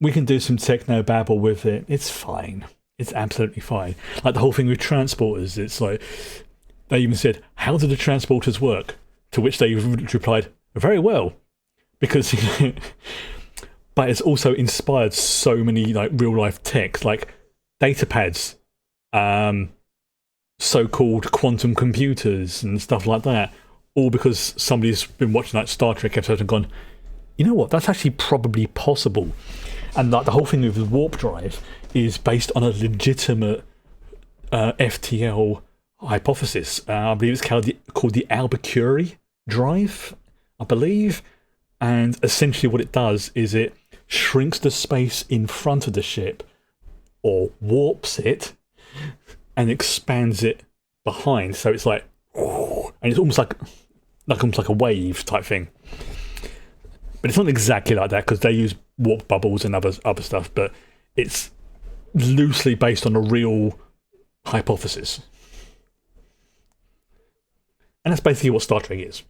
we can do some techno babble with it. It's fine. It's absolutely fine. Like the whole thing with transporters, it's like they even said, "How do the transporters work?" To which they replied, "Very well," because but it's also inspired so many like real life tech, like data pads, so-called quantum computers and stuff like that, all because somebody's been watching that Star Trek episode and gone, you know what, that's actually probably possible. And like the whole thing with the warp drive is based on a legitimate FTL hypothesis. I believe it's called the Albuquerque drive, I believe. And essentially what it does is it shrinks the space in front of the ship, or warps it, and expands it behind. So it's like, and it's almost like a wave type thing. But it's not exactly like that because they use warp bubbles and other stuff. But it's loosely based on a real hypothesis, and that's basically what Star Trek is.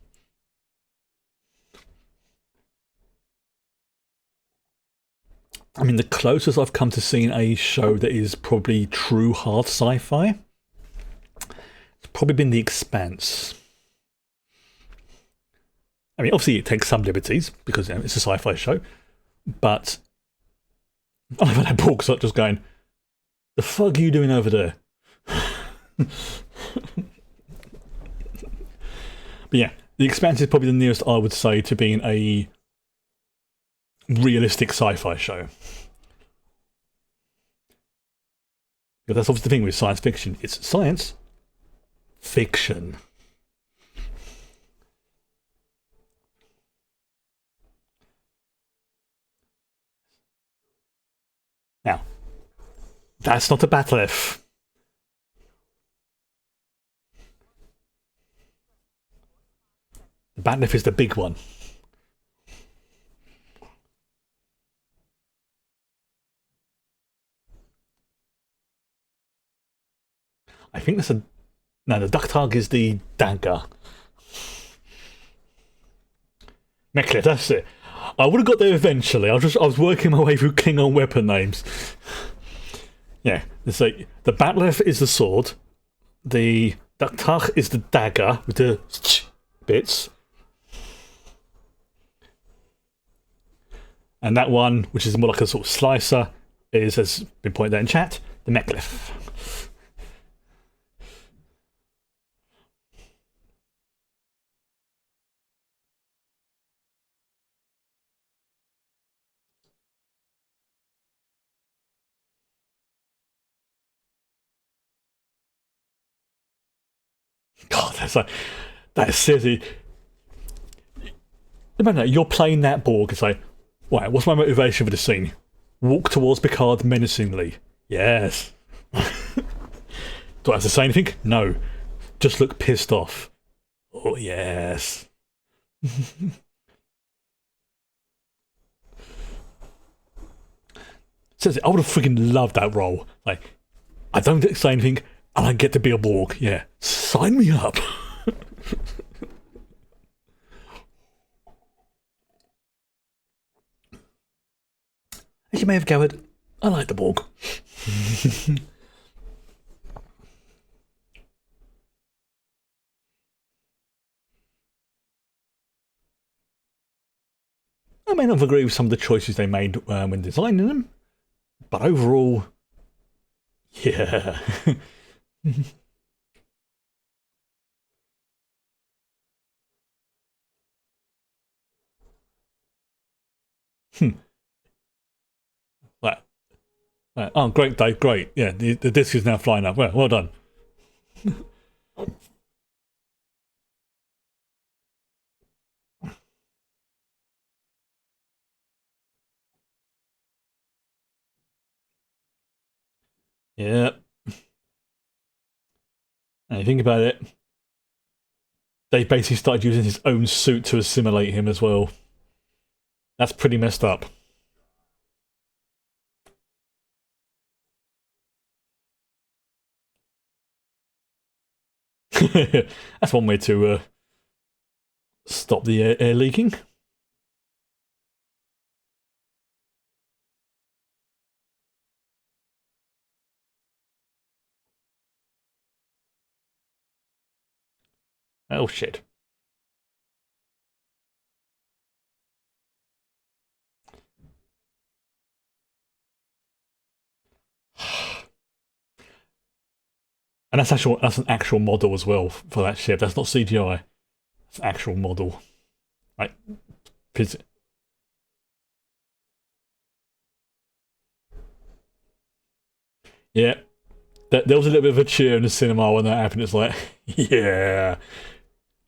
I mean, the closest I've come to seeing a show that is probably true hard sci-fi, it's probably been The Expanse. I mean, obviously it takes some liberties because it's a sci-fi show, but I love that Borg's not just going, "The fuck are you doing over there?" But yeah, The Expanse is probably the nearest I would say to being a realistic sci-fi show. Because that's obviously the thing with science fiction. It's science fiction. Now, that's not a bat'leth. The bat'leth is the big one. I think that's a... No, the Ducktag is the dagger. Meklet, that's it. I would have got there eventually. I was working my way through Klingon weapon names. Yeah, it's like the bat'leth is the sword, the Ducktag is the dagger with the bits, and that one, which is more like a sort of slicer, is, has been pointed out in chat, the Meklet. God, that is seriously. Imagine you're playing that Borg. It's like, right, what's my motivation for the scene? Walk towards Picard menacingly. Yes. Do I have to say anything? No. Just look pissed off. Oh yes. Seriously, I would have freaking loved that role. Like, I don't get to say anything, and I get to be a Borg. Yeah, sign me up. As you may have gathered, I like the Borg. I may not agree with some of the choices they made when designing them, but overall, yeah. Right. Oh, great, Dave, great. Yeah, the disc is now flying up. Well done. Yeah. And you think about it, they basically started using his own suit to assimilate him as well. That's pretty messed up. That's one way to stop the air leaking. Oh shit. And that's an actual model as well for that ship. That's not CGI. It's an actual model. Like, yeah. There was a little bit of a cheer in the cinema when that happened. It's like, yeah,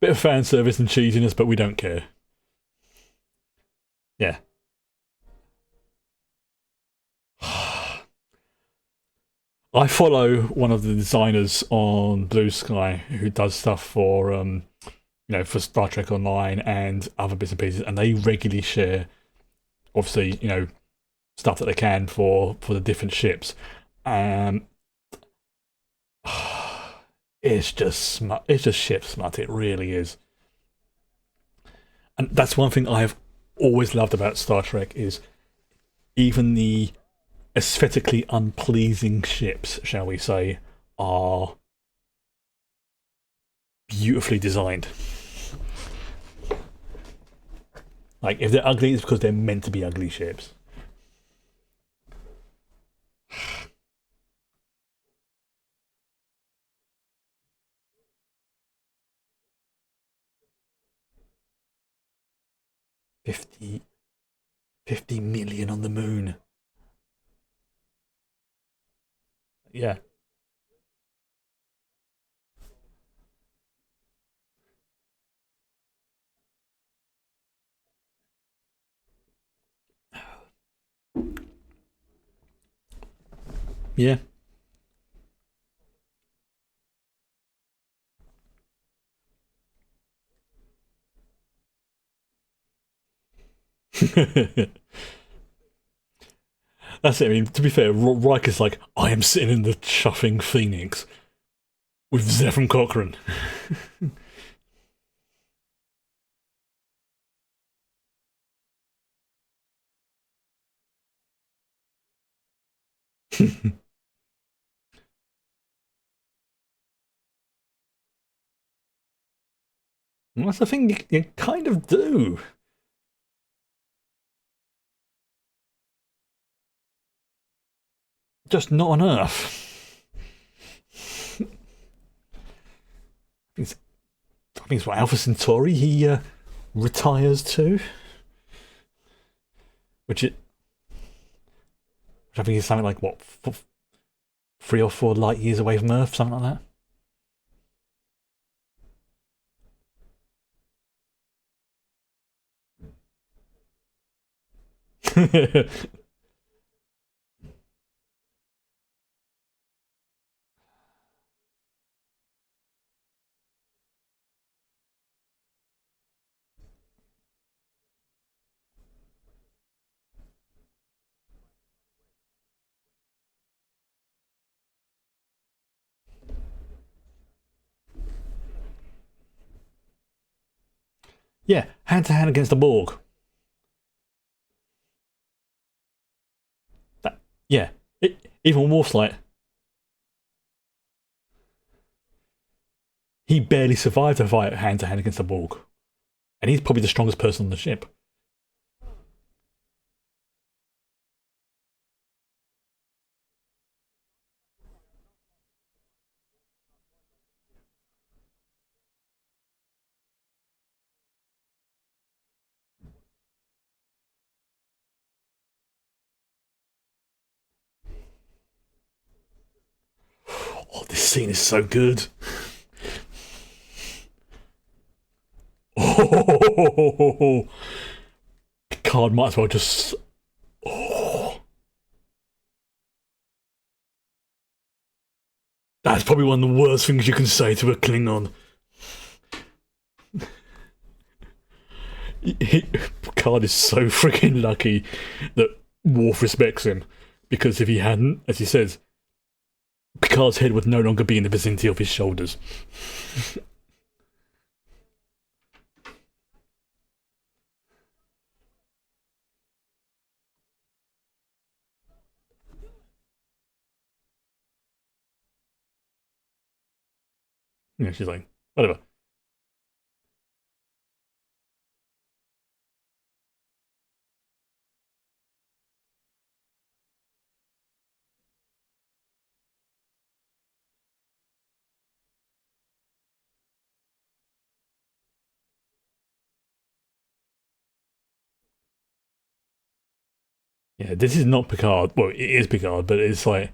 bit of fan service and cheesiness, but we don't care. Yeah. I follow one of the designers on Blue Sky who does stuff for for Star Trek Online and other bits and pieces, and they regularly share, obviously, stuff that they can for the different ships. Um, it's just smut. It's just ship smut. It really is, and that's one thing I have always loved about Star Trek is even the aesthetically unpleasing ships, shall we say, are beautifully designed. Like, if they're ugly, it's because they're meant to be ugly ships. Fifty 50 million on the moon. Yeah. Yeah. That's it. I mean, to be fair, Riker's like, I am sitting in the chuffing Phoenix with Zephyr Cochrane. Well, that's the thing, you kind of do. Just not on Earth. I think it's what Alpha Centauri he retires to, which it, which I think is something like what 3 or 4 light years away from Earth, something like that. Yeah, hand to hand against the Borg. That, yeah, even Worf's like he barely survived a fight hand to hand against the Borg, and he's probably the strongest person on the ship. Oh, this scene is so good. Oh, Picard might as well just. Oh, that's probably one of the worst things you can say to a Klingon. Picard is so freaking lucky that Worf respects him, because if he hadn't, as he says, Picard's head would no longer be in the vicinity of his shoulders. Yeah, she's like, whatever. Yeah, this is not Picard. Well, it is Picard, but it's like,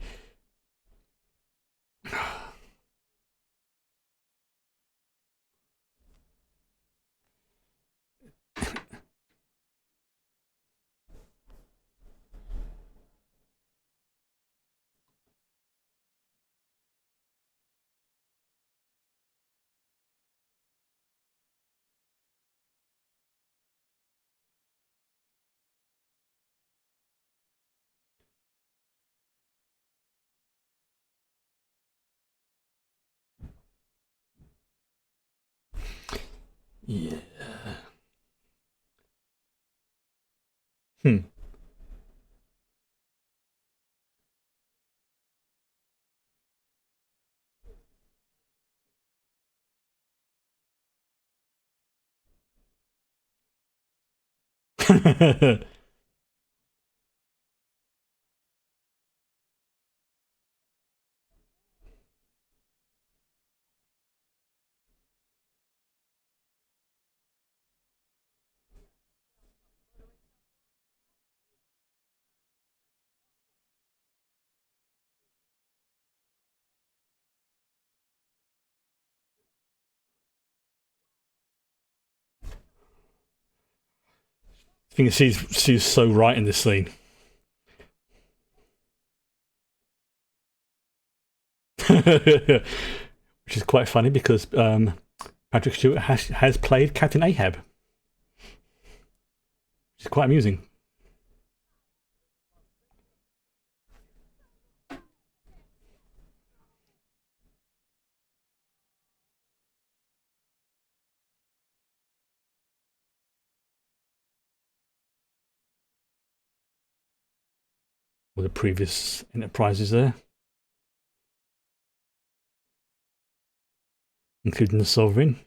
yeah. Hmm. I think she's so right in this scene. Which is quite funny because Patrick Stewart has played Captain Ahab, which is quite amusing. All the previous enterprises there, including the Sovereign.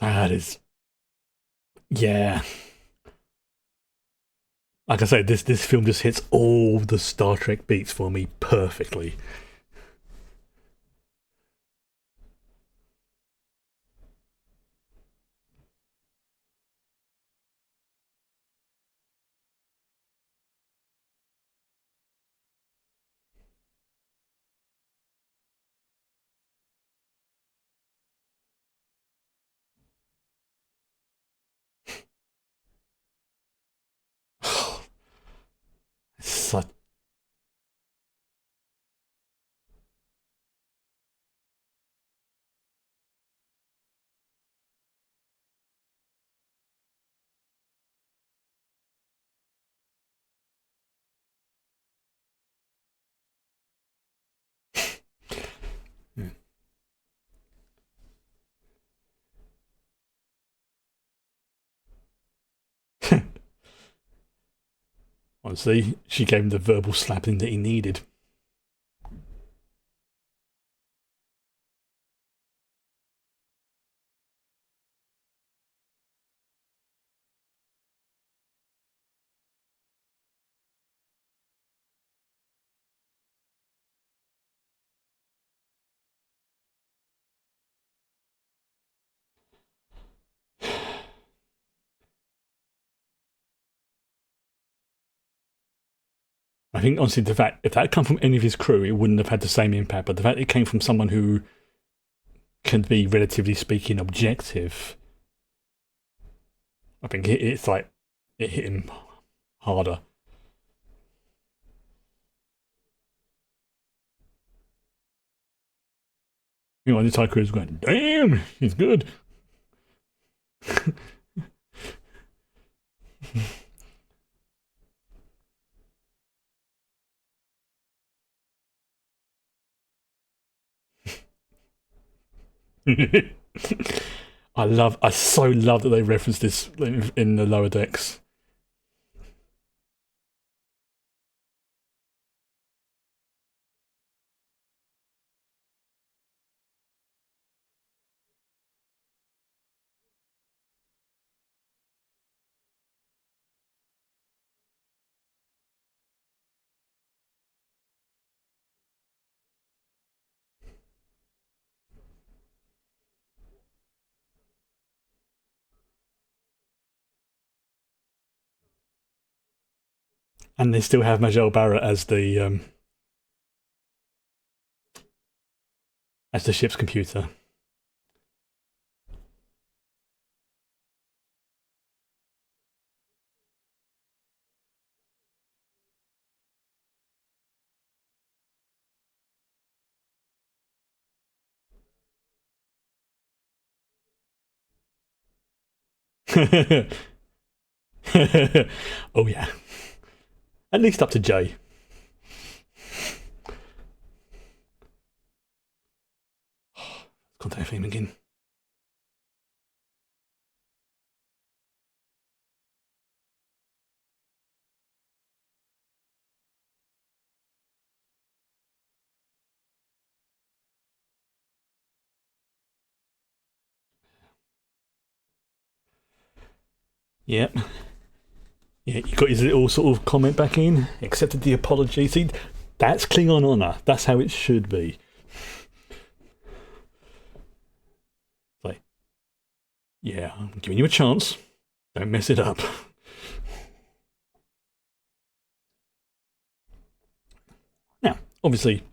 That is, yeah. Like I say, this film just hits all the Star Trek beats for me perfectly. Such, honestly, she gave him the verbal slapping that he needed. I think honestly, the fact if that had come from any of his crew, it wouldn't have had the same impact. But the fact it came from someone who can be, relatively speaking, objective, I think it's like it hit him harder. You know, the entire crew was going, "Damn, he's good." I so love that they referenced this in the lower decks. And they still have Majel Barrett as the ship's computer. Oh yeah, at least up to J. Contact theme again. Yep. Yeah, you got his little sort of comment back in, accepted the apology. See, that's Klingon honor. That's how it should be. Like, yeah, I'm giving you a chance. Don't mess it up. Now, obviously,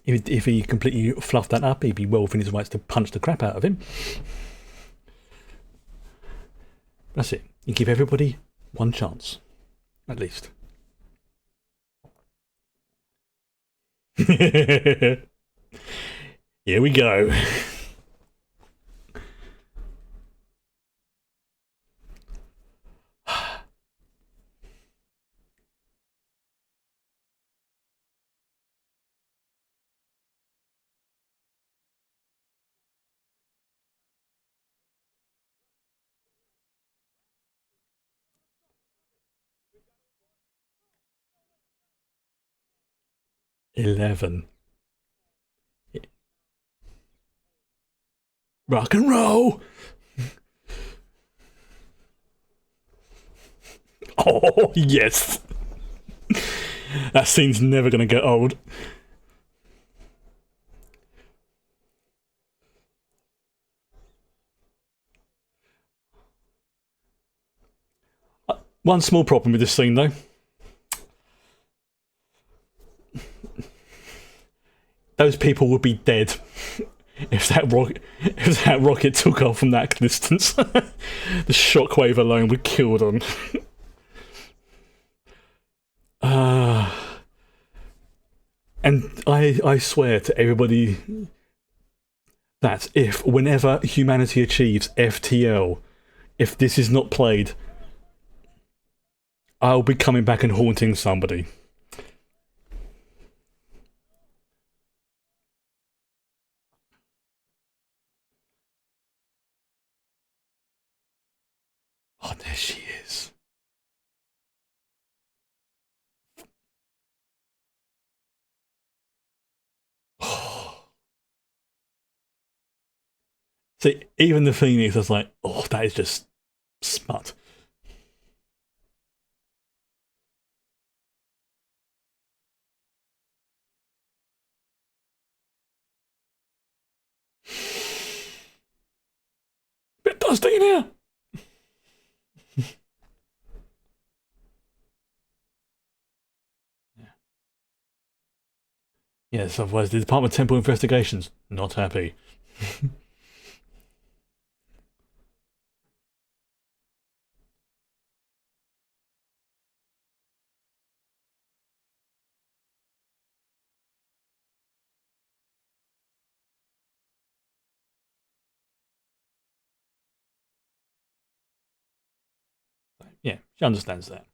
if he completely fluffed that up, he'd be well within his rights to punch the crap out of him. That's it. You give everybody one chance, at least. Here we go. $11. Rock and roll. Oh yes. That scene's never going to get old. One small problem with this scene, though. Those people would be dead if that rocket took off from that distance. The shockwave alone would kill them. And I swear to everybody that if whenever humanity achieves FTL, if this is not played, I'll be coming back and haunting somebody. Oh, there she is. See, even the Phoenix, I was like, oh, that is just smut. Bit dusty in here. Yes, otherwise the Department of Temple Investigations not happy. Yeah, she understands that.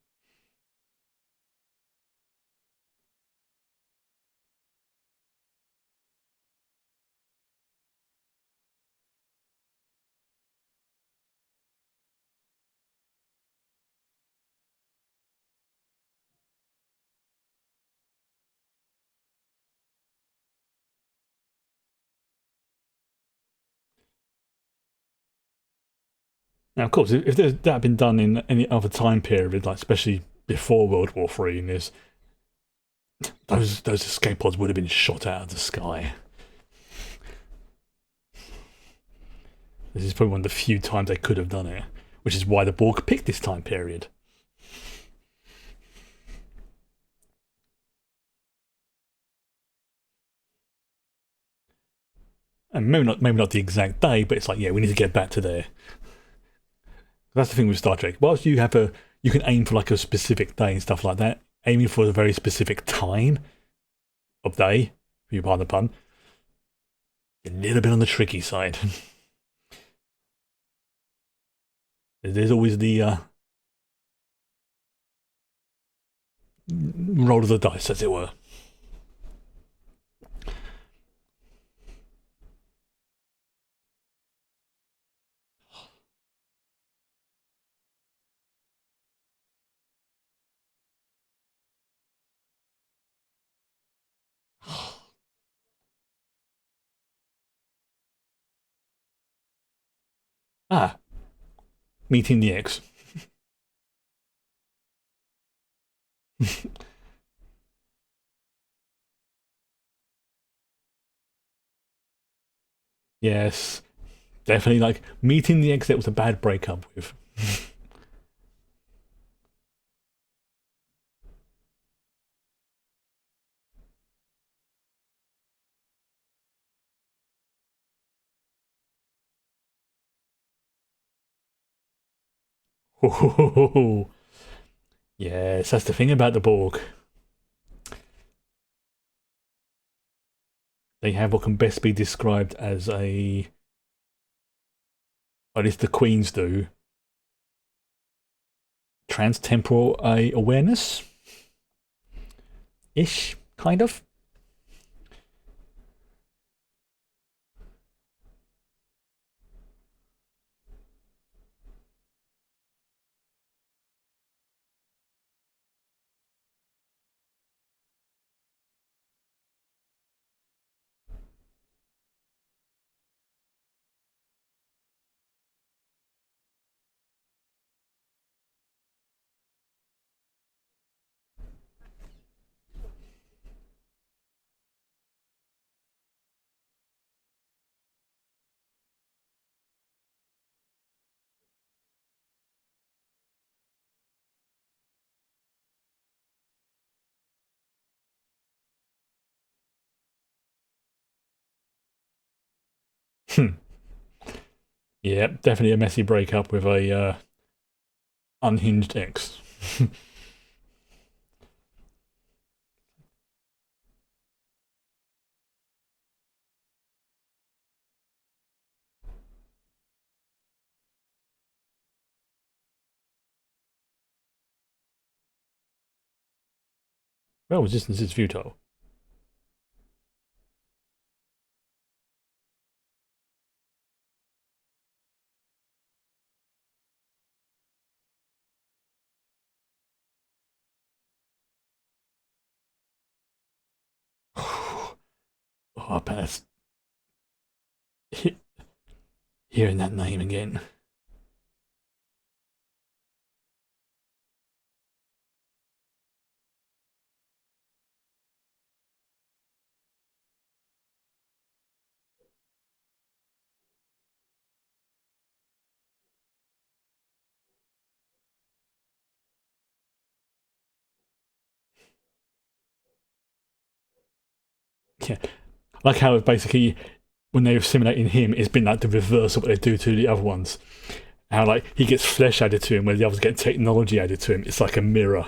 Now, of course, if that had been done in any other time period, like especially before World War Three, and this, those escape pods would have been shot out of the sky. This is probably one of the few times they could have done it, which is why the Borg picked this time period. And maybe not the exact day, but it's like, yeah, we need to get back to there. That's the thing with Star Trek. Whilst you can aim for like a specific day and stuff like that, aiming for a very specific time of day, if you pardon the pun, a little bit on the tricky side. There's always the roll of the dice, as it were. Ah, meeting the X. Yes, definitely like meeting the X that was a bad breakup with. Yes, that's the thing about the Borg. They have what can best be described as a, or at least the Queens do, transtemporal awareness ish, kind of. Yeah, definitely a messy breakup with a unhinged ex. Well, resistance is futile. Oh, but that's hearing that name again. Yeah, like how basically when they're simulating him, it's been like the reverse of what they do to the other ones. How like he gets flesh added to him, where the others get technology added to him. It's like a mirror.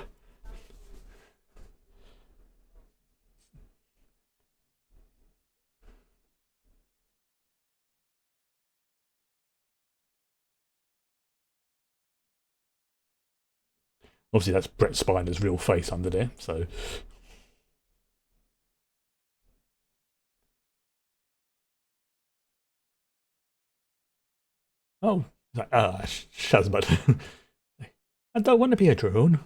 Obviously, that's Brett Spiner's real face under there. So, oh, like, Shazbud. I don't want to be a drone.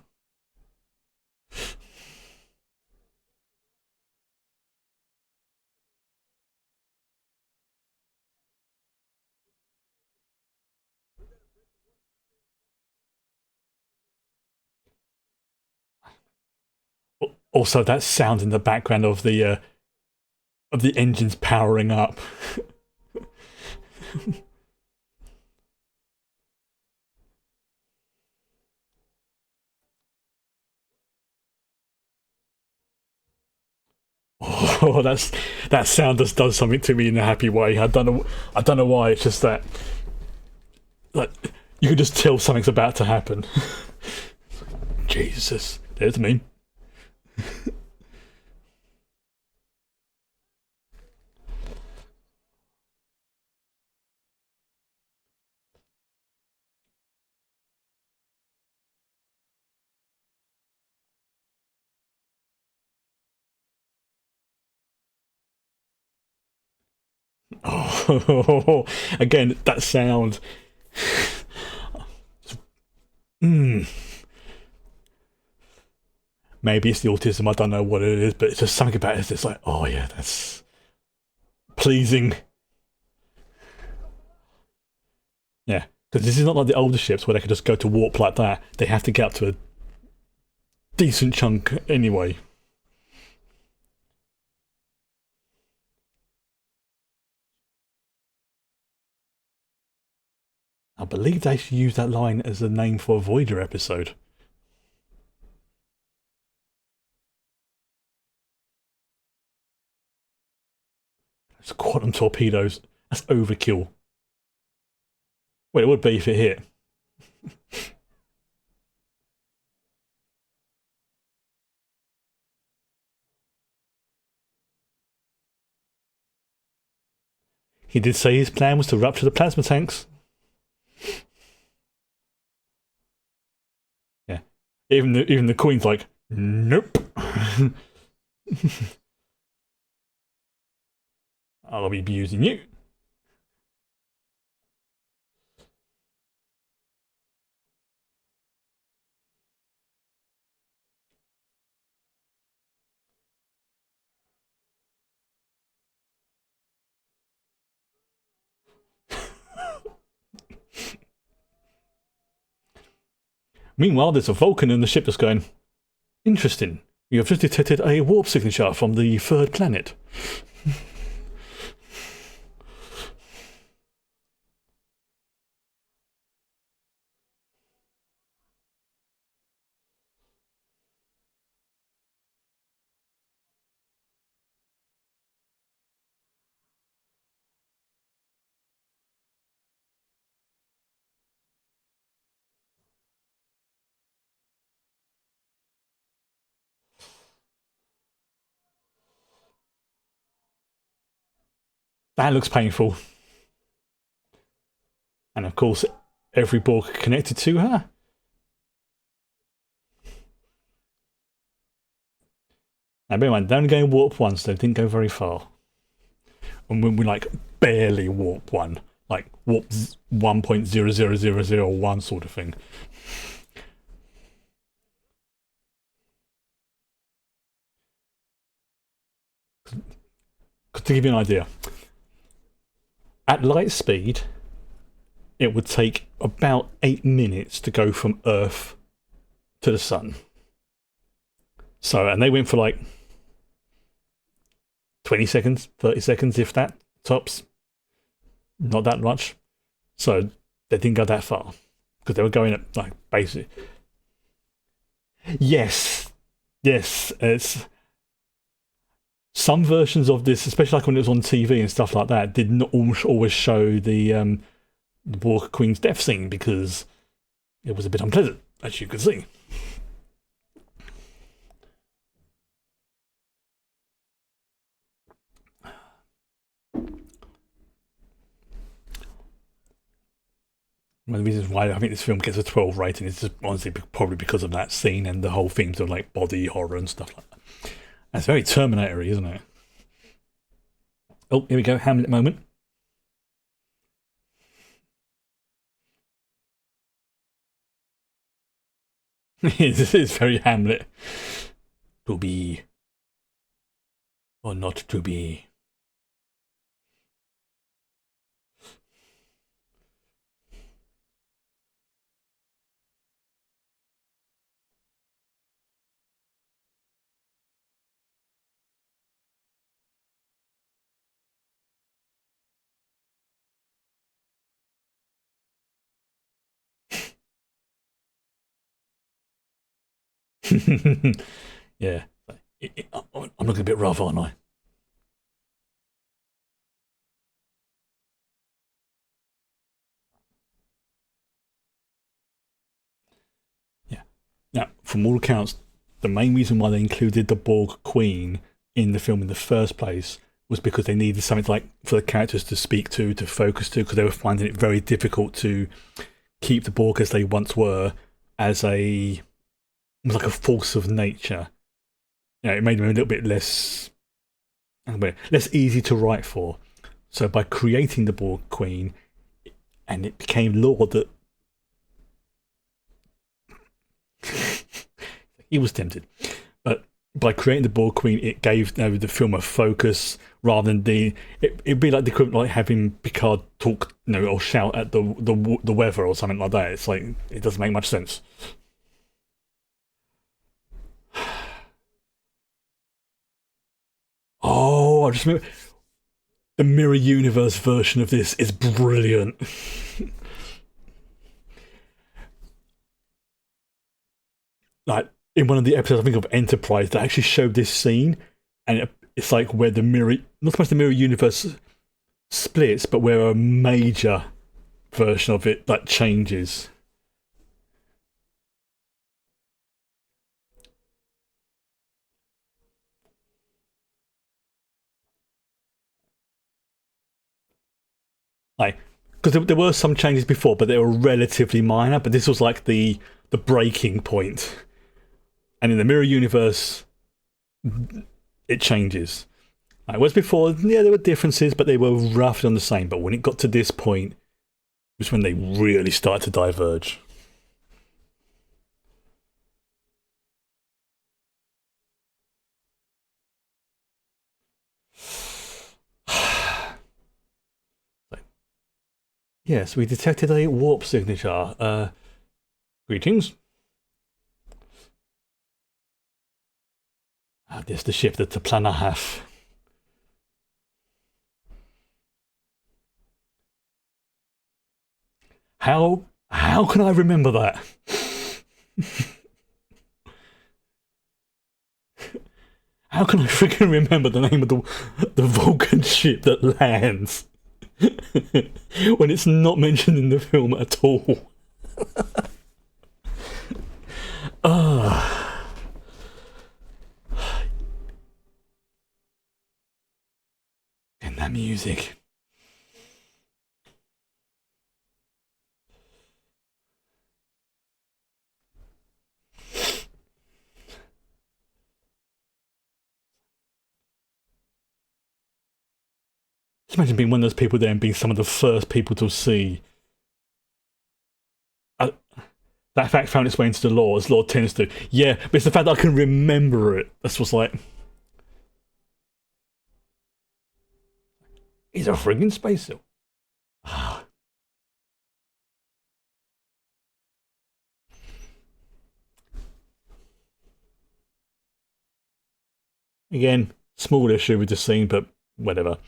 Also, that sound in the background of the engines powering up. Oh, that sound just does something to me in a happy way. I don't know why. It's just that, like, you can just tell something's about to happen. Jesus, there's me. Oh, again, that sound. Mm. Maybe it's the autism. I don't know what it is, but it's just something about it. It's like, oh yeah, that's pleasing. Yeah, because this is not like the older ships where they can just go to warp like that. They have to get up to a decent chunk anyway. I believe they should use that line as a name for a Voyager episode. It's quantum torpedoes. That's overkill. Well, it would be if it hit. He did say his plan was to rupture the plasma tanks. Yeah. Even the Queen's like, nope. I'll be abusing you. Meanwhile, there's a Vulcan in the ship that's going, interesting. You have just detected a warp signature from the third planet. That looks painful. And of course, every Borg connected to her. Now, bear in mind, they only go warp once, so they didn't go very far. And when we like barely warp one, like warp 1.00001 sort of thing. To give you an idea, at light speed, it would take about 8 minutes to go from Earth to the Sun. So, and they went for like 20 seconds, 30 seconds, if that, tops. Not that much. So, they didn't go that far. Because they were going at, like, basically. Yes. Yes. some versions of this, especially like when it was on TV and stuff like that, did not always show the Borg Queen's death scene because it was a bit unpleasant, as you can see. One of the reasons why I think this film gets a 12 rating is just honestly probably because of that scene and the whole themes of like body horror and stuff like that. That's very Terminator-y, isn't it? Oh, here we go, Hamlet moment. This is very Hamlet. To be or not to be. Yeah. I'm looking a bit rough, aren't I? Yeah. Now, from all accounts, the main reason why they included the Borg Queen in the film in the first place was because they needed something like for the characters to speak to focus to, because they were finding it very difficult to keep the Borg as they once were, as a almost like a force of nature. You know, it made them a little bit less easy to write for. So by creating the Borg Queen, and it became law that he was tempted, but by creating the Borg Queen, it gave the film a focus rather than it'd be like the equivalent like having Picard talk, or shout at the weather or something like that. It's like it doesn't make much sense. Oh, I just remember the Mirror Universe version of this is brilliant. Like in one of the episodes, I think of Enterprise, they actually showed this scene, and it's like where the mirror, not so much the Mirror Universe splits, but where a major version of it like changes. Like, because there were some changes before, but they were relatively minor. But this was like the breaking point. And in the Mirror Universe, it changes. Like, whereas before, yeah, there were differences, but they were roughly on the same. But when it got to this point, was when they really started to diverge. Yes, we detected a warp signature. Greetings. This the ship that the planner have. How can I remember that? How can I freaking remember the name of the Vulcan ship that lands when it's not mentioned in the film at all? Ah, and that music. Just imagine being one of those people there and being some of the first people to see uh, that fact found its way into the law, as law tends to. Yeah, but it's the fact that I can remember it. That's what's like. He's a friggin' space seal. Again, small issue with the scene, but whatever.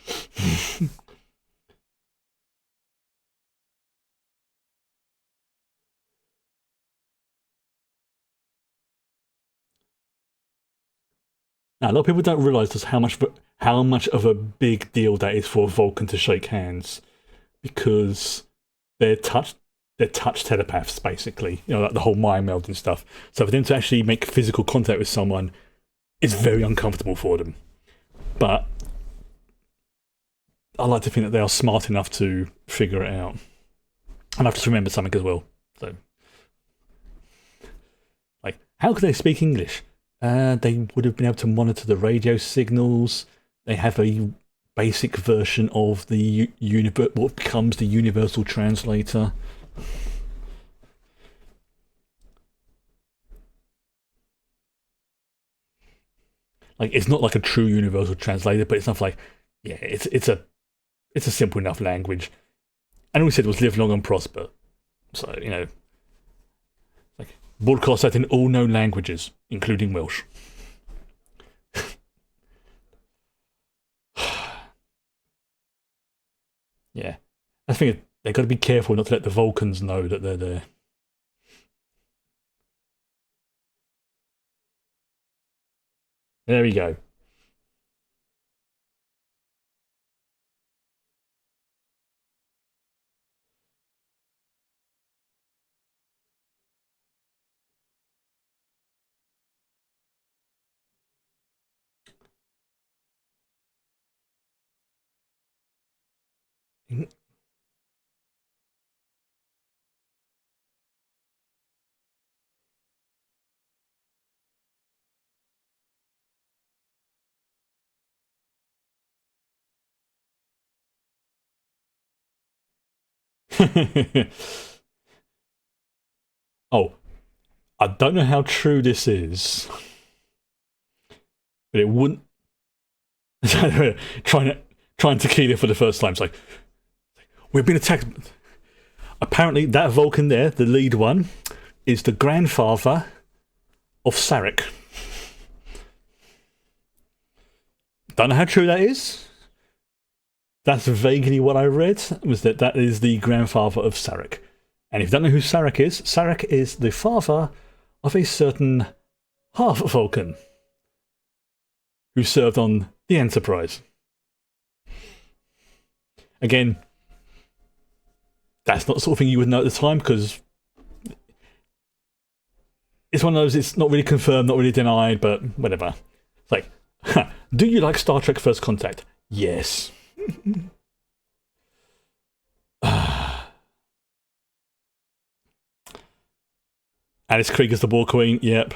Now, a lot of people don't realise just how much of a big deal that is for Vulcan to shake hands, because they're touch telepaths basically. You know, like the whole mind meld and stuff. So for them to actually make physical contact with someone is very uncomfortable for them. But I like to think that they are smart enough to figure it out. And I've just remembered something as well. So, like, how could they speak English? They would have been able to monitor the radio signals. They have a basic version of the what becomes the universal translator. Like, it's not like a true universal translator, but it's not like, yeah, it's a simple enough language. And all we said was live long and prosper. So, you know, like, broadcast that in all known languages, including Welsh. Yeah. I think they've got to be careful not to let the Vulcans know that they're there. There we go. Oh, I don't know how true this is, but it wouldn't. trying to kill it for the first time. It's like, we've been attacked. Apparently, that Vulcan there, the lead one, is the grandfather of Sarek. Don't know how true that is. That's vaguely what I read, was that is the grandfather of Sarek. And if you don't know who Sarek is the father of a certain half Vulcan who served on the Enterprise. Again, that's not the sort of thing you would know at the time, because it's one of those, it's not really confirmed, not really denied, but whatever. It's like, do you like Star Trek First Contact? Yes. Alice Krieger is the War Queen, yep.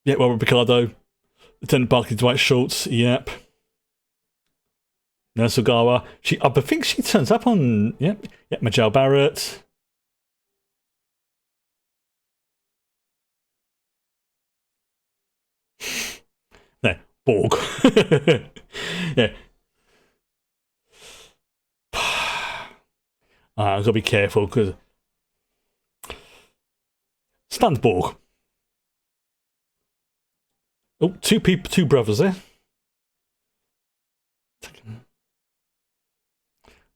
Yep, Robert Picardo. Lieutenant Barclay Dwight Schultz, yep. Nurse Ogawa. I think she turns up on, yep, Majel Barrett. No, Borg. Yeah. I've got to be careful, because Stunt Borg. Oh, two brothers there.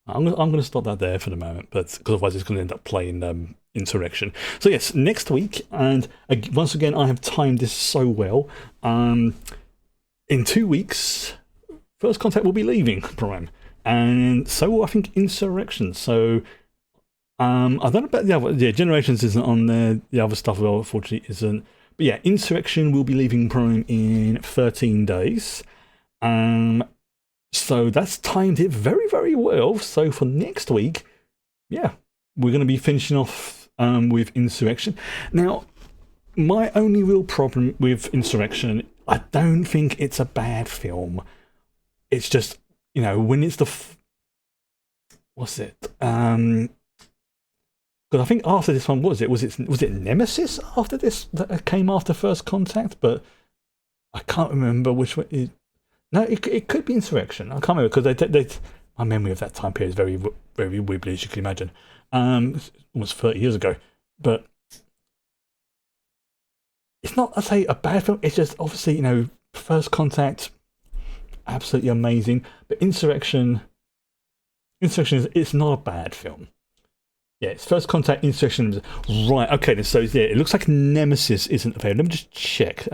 I'm going to stop that there for the moment, but because otherwise it's going to end up playing Insurrection. So yes, next week, and once again I have timed this so well. In 2 weeks, First Contact will be leaving Prime, and so will, I think, Insurrection. So I don't know about the other. Yeah, Generations isn't on there. The other stuff, well, unfortunately, isn't. But yeah, Insurrection will be leaving Prime in 13 days. So that's timed it very, very well. So for next week, yeah, we're going to be finishing off with Insurrection. Now, my only real problem with Insurrection, I don't think it's a bad film. It's just, you know, when it's what's it? Because I think after this one, what was it? Was it Nemesis after this that came after First Contact? But I can't remember which one. No, it could be Insurrection. I can't remember, because my memory of that time period is very, very wibbly, as you can imagine. Almost 30 years ago. But it's not, I'd say, a bad film. It's just, obviously, you know, First Contact, absolutely amazing. But Insurrection it's not a bad film. Yeah, it's First Contact, Insurrection. Right, okay, then, so yeah, it looks like Nemesis isn't available. Let me just check.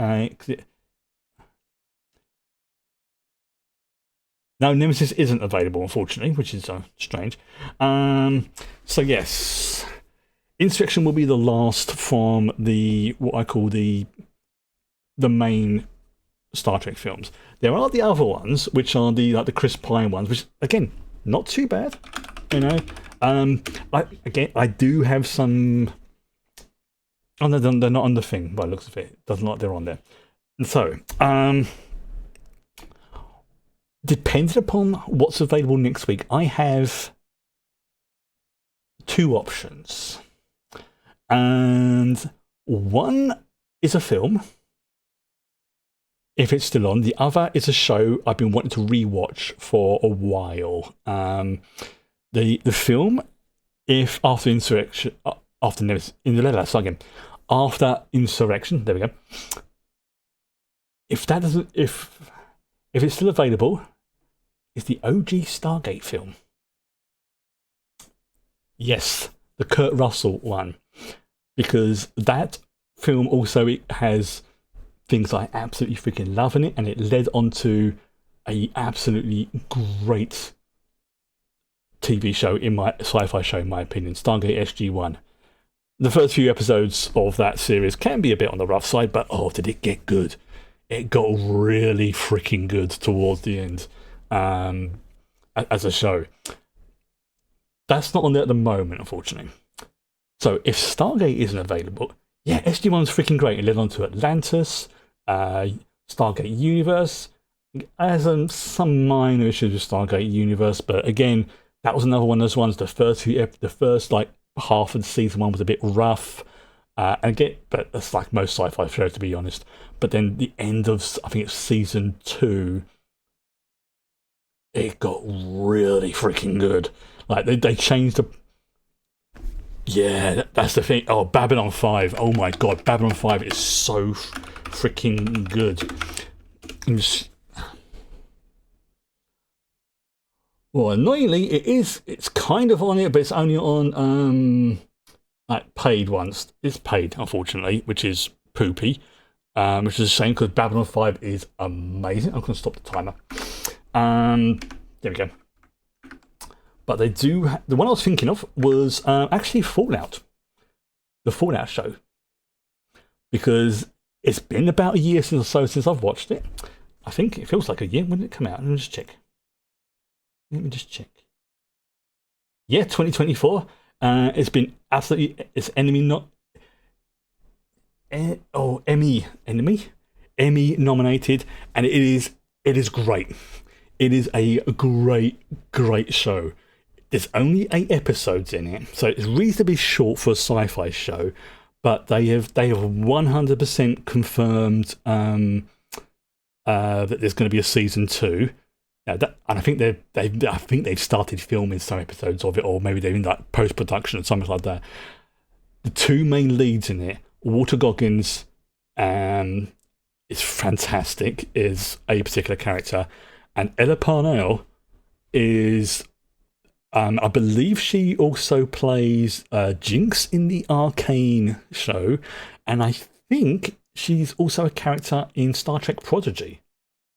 No, Nemesis isn't available, unfortunately, which is strange. So yes, Insurrection will be the last from the what I call the main Star Trek films. There are the other ones, which are the Chris Pine ones, which again, not too bad, you know. I do have some. Oh no, they're not on the thing. By the looks of it, it doesn't look like they're on there. And so, depending upon what's available next week, I have two options, and one is a film. If it's still on, the other is a show I've been wanting to rewatch for a while. The film, if after Insurrection, after Insurrection, there we go. If that doesn't, if it's still available, is the OG Stargate film. Yes, the Kurt Russell one, because that film also has things I absolutely freaking love in it, and it led on to a absolutely great TV show in my sci-fi show, in my opinion, Stargate SG-1. The first few episodes of that series can be a bit on the rough side, but oh, did it get good? It got really freaking good towards the end as a show. That's not on there at the moment, unfortunately. So if Stargate isn't available, yeah, SG-1's freaking great. It led on to Atlantis, Stargate Universe. It has some minor issues with Stargate Universe, but again, that was another one of those ones. The first like half of season 1 was a bit rough, and again, but that's like most sci-fi shows, to be honest. But then the end of, I think it's season 2, it got really freaking good. Like they changed the. Yeah, that's the thing. Oh, Babylon 5. Oh my god, Babylon 5 is so freaking good. Well, annoyingly, it's kind of on it, but it's only on like paid ones. It's paid, unfortunately, which is poopy. Which is a shame because Babylon 5 is amazing. I'm gonna stop the timer. There we go. But they do. The one I was thinking of was actually Fallout, the Fallout show, because it's been about a year since I've watched it. I think it feels like a year. When did it come out? Let me just check. Yeah, 2024. It's been absolutely. It's Emmy nominated, and it is great. It is a great show. There's only 8 episodes in it, so it's reasonably short for a sci-fi show. But they have 100% confirmed that there's going to be a season 2. Now and I think they've started filming some episodes of it, or maybe they're in like post-production or something like that. The 2 main leads in it, Walter Goggins, is fantastic, is a particular character, and Ella Parnell is. I believe she also plays Jinx in the Arcane show, and I think she's also a character in Star Trek Prodigy,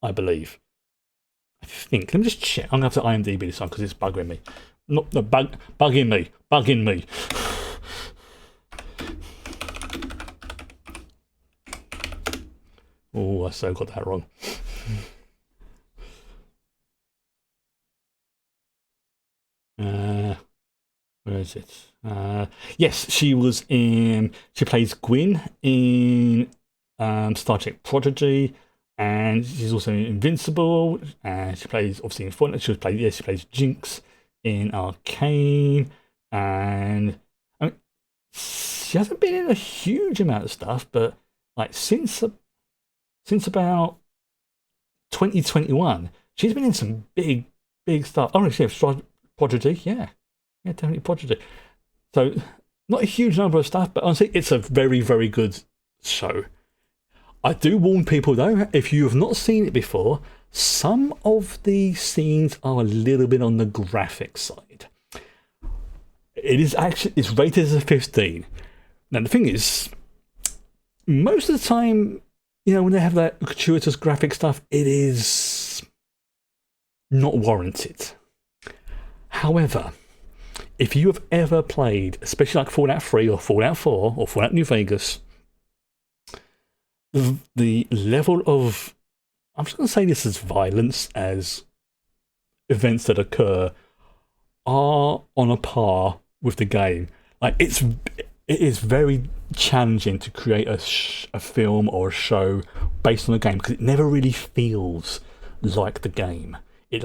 I believe. I think. Let me just check. I'm going to have to IMDb this one because it's bugging me. Bugging me. Oh, I so got that wrong. Where is it? Yes, she plays Gwyn in Star Trek Prodigy, and she's also in Invincible, and she plays obviously in Fortnite. She plays Jinx in Arcane, and I mean, she hasn't been in a huge amount of stuff, but like since about 2021, she's been in some big stuff. Oh, she has Prodigy, yeah, definitely Prodigy. So not a huge number of stuff, but honestly, it's a very, very good show. I do warn people though, if you have not seen it before, some of the scenes are a little bit on the graphic side. it's rated as a 15. Now the thing is, most of the time, when they have that gratuitous graphic stuff, it is not warranted. However, if you have ever played, especially like Fallout 3 or Fallout 4 or Fallout New Vegas, the level of, I'm just going to say this as violence, as events that occur, are on a par with the game. Like, it is very challenging to create a film or a show based on the game, because it never really feels like the game. It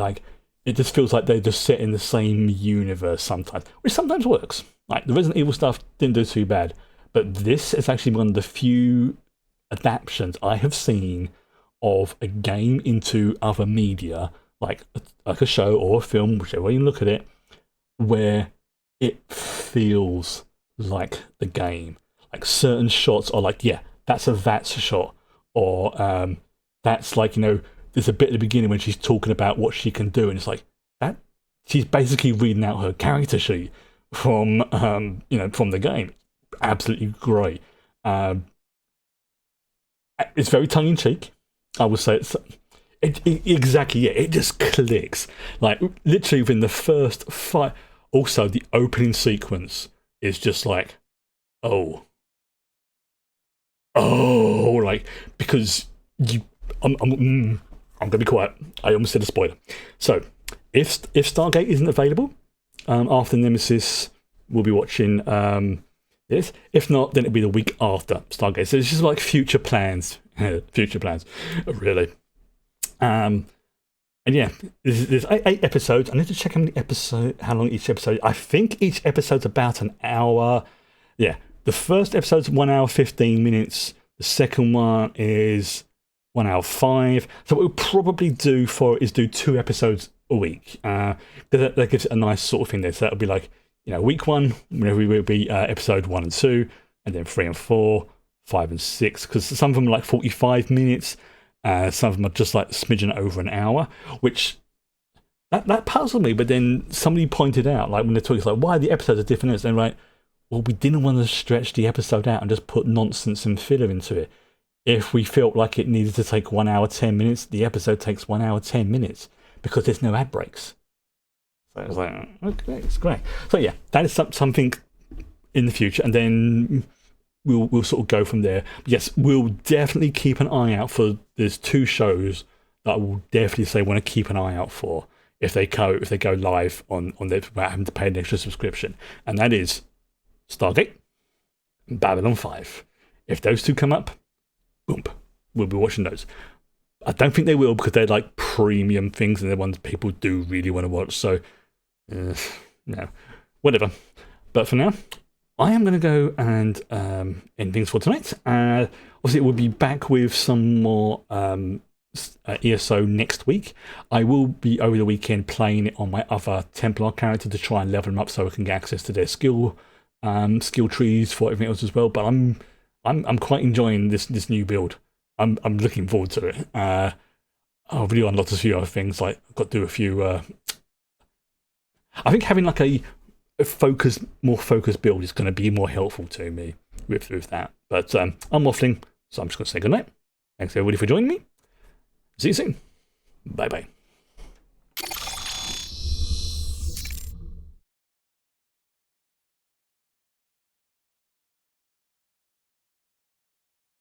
just feels like they're just set in the same universe sometimes, which sometimes works. Like, the Resident Evil stuff didn't do too bad, but this is actually one of the few adaptations I have seen of a game into other media, like a show or a film, whichever way you look at it, where it feels like the game. Like, certain shots are like, yeah, that's a VATS shot, or that's like, there's a bit at the beginning when she's talking about what she can do, and it's like that she's basically reading out her character sheet from from the game. Absolutely great. It's very tongue in cheek. I would say exactly, yeah. It just clicks. Like, literally within the first 5. Also, the opening sequence is just like, oh, like, because I'm going to be quiet. I almost said a spoiler. So, if Stargate isn't available after Nemesis, we'll be watching this. If not, then it'll be the week after Stargate. So it's just like future plans. Future plans, really. And yeah, there's 8 episodes. I need to check how long each episode. I think each episode's about an hour. Yeah, the first episode's 1 hour 15 minutes. The second one is 1 hour 5. So what we'll probably do is do 2 episodes a week. That gives it a nice sort of thing there. So that'll be like, week 1, whenever we will be episode 1 and 2, and then 3 and 4, 5 and 6, because some of them are like 45 minutes. Some of them are just like smidgen over an hour, which that puzzled me. But then somebody pointed out, like, when they're talking, it's like, why the episodes are different? And they're like, well, we didn't want to stretch the episode out and just put nonsense and filler into it. If we felt like it needed to take 1 hour 10 minutes, the episode takes 1 hour 10 minutes because there's no ad breaks. So it's like, okay, it's great. So yeah, that is something in the future, and then we'll sort of go from there. But yes, we'll definitely keep an eye out for. There's 2 shows that I will definitely say want to keep an eye out for if they go live on their, without having to pay an extra subscription, and that is Stargate and Babylon 5. If those 2 come up, boom, we'll be watching those. I don't think they will, because they're like premium things and they're ones people do really want to watch. So, no, whatever. But for now, I am going to go and end things for tonight. Obviously, we'll be back with some more ESO next week. I will be over the weekend playing it on my other Templar character to try and level them up so I can get access to their skill trees for everything else as well. But I'm quite enjoying this new build. I'm looking forward to it. I'll really unlock a few other things. Like, I've got to do a few. I think having like a more focused build is going to be more helpful to me with that. But I'm waffling, so I'm just going to say goodnight. Thanks everybody for joining me. See you soon. Bye bye.